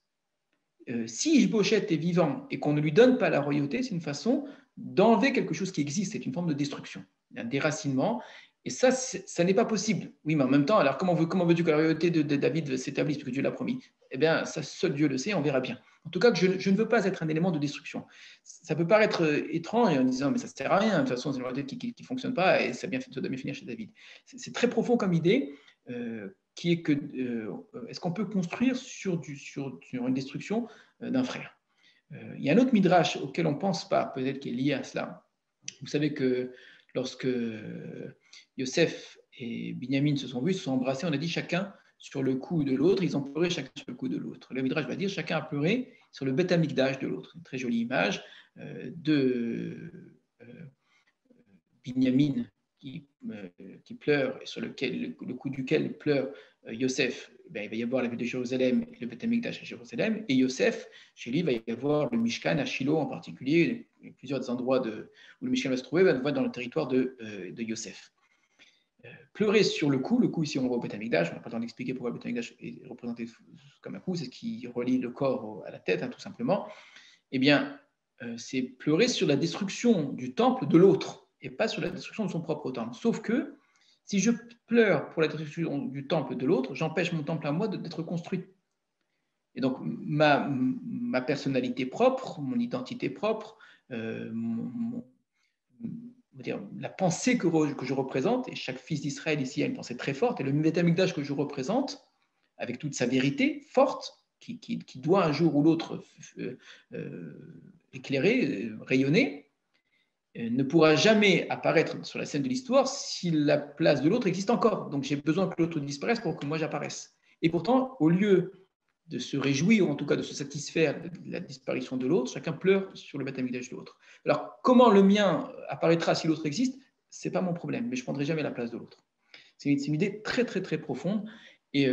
A: Si Ishbosheth est vivant et qu'on ne lui donne pas la royauté, c'est une façon d'enlever quelque chose qui existe, c'est une forme de destruction, un déracinement. Et ça n'est pas possible. Oui, mais en même temps, alors comment veux-tu que la royauté de David s'établisse, puisque Dieu l'a promis? Eh bien, ça, seul Dieu le sait, on verra bien. En tout cas, je ne veux pas être un élément de destruction. Ça peut paraître étrange en disant, mais ça ne sert à rien, de toute façon, c'est une royauté qui ne fonctionne pas et ça doit bien finir chez David. C'est très profond comme idée, qui est que, est-ce qu'on peut construire sur une destruction d'un frère? Il y a un autre midrash auquel on ne pense pas, peut-être qui est lié à cela. Vous savez que lorsque Yosef et Binyamin se sont vus, se sont embrassés, on a dit chacun sur le cou de l'autre, ils ont pleuré chacun sur le cou de l'autre. Le midrash va dire chacun a pleuré sur le Beth Amikdash de l'autre. Une très jolie image de Binyamin qui pleure et sur le cou duquel pleure Yosef. Ben, il va y avoir la ville de Jérusalem et le Beth Amikdash à Jérusalem. Et Yosef, chez lui, il va y avoir le Mishkan à Shiloh en particulier, et plusieurs endroits où le Mishkan va se trouver, va dans le territoire de Yosef. Pleurer sur le cou ici on voit au Beth Amikdash, on n'a pas le temps d'expliquer pourquoi le Beth Amikdash est représenté comme un cou, c'est ce qui relie le corps à la tête, hein, tout simplement. Eh bien, c'est pleurer sur la destruction du temple de l'autre et pas sur la destruction de son propre temple. Sauf que si je pleure pour la destruction du temple de l'autre, j'empêche mon temple à moi d'être construit. Et donc, ma personnalité propre, mon identité propre, la pensée que je représente, et chaque fils d'Israël ici a une pensée très forte, et le Beth Amikdash que je représente, avec toute sa vérité forte, qui doit un jour ou l'autre éclairer, rayonner, ne pourra jamais apparaître sur la scène de l'histoire si la place de l'autre existe encore. Donc j'ai besoin que l'autre disparaisse pour que moi j'apparaisse. Et pourtant, au lieu de se réjouir, ou en tout cas de se satisfaire de la disparition de l'autre, chacun pleure sur le Beth Amikdash de l'autre. Alors, comment le mien apparaîtra si l'autre existe, ce n'est pas mon problème, mais je ne prendrai jamais la place de l'autre. C'est une idée très, très, très profonde. Et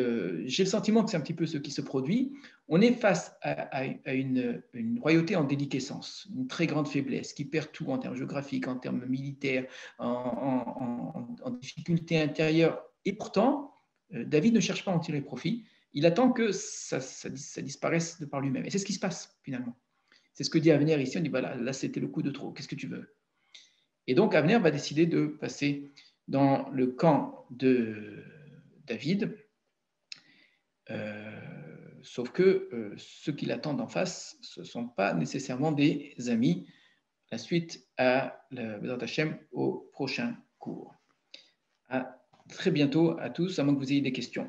A: j'ai le sentiment que c'est un petit peu ce qui se produit. On est face à une royauté en déliquescence, une très grande faiblesse, qui perd tout en termes géographiques, en termes militaires, en difficultés intérieures. Et pourtant, David ne cherche pas à en tirer profit. Il attend que ça disparaisse de par lui-même. Et c'est ce qui se passe, finalement. C'est ce que dit Avner ici. On dit, voilà, là, c'était le coup de trop. Qu'est-ce que tu veux? Et donc, Avner va décider de passer dans le camp de David. Sauf que ceux qui l'attendent en face, ce ne sont pas nécessairement des amis. La suite à la Bézat Hachem au prochain cours. À très bientôt à tous, à moins que vous ayez des questions.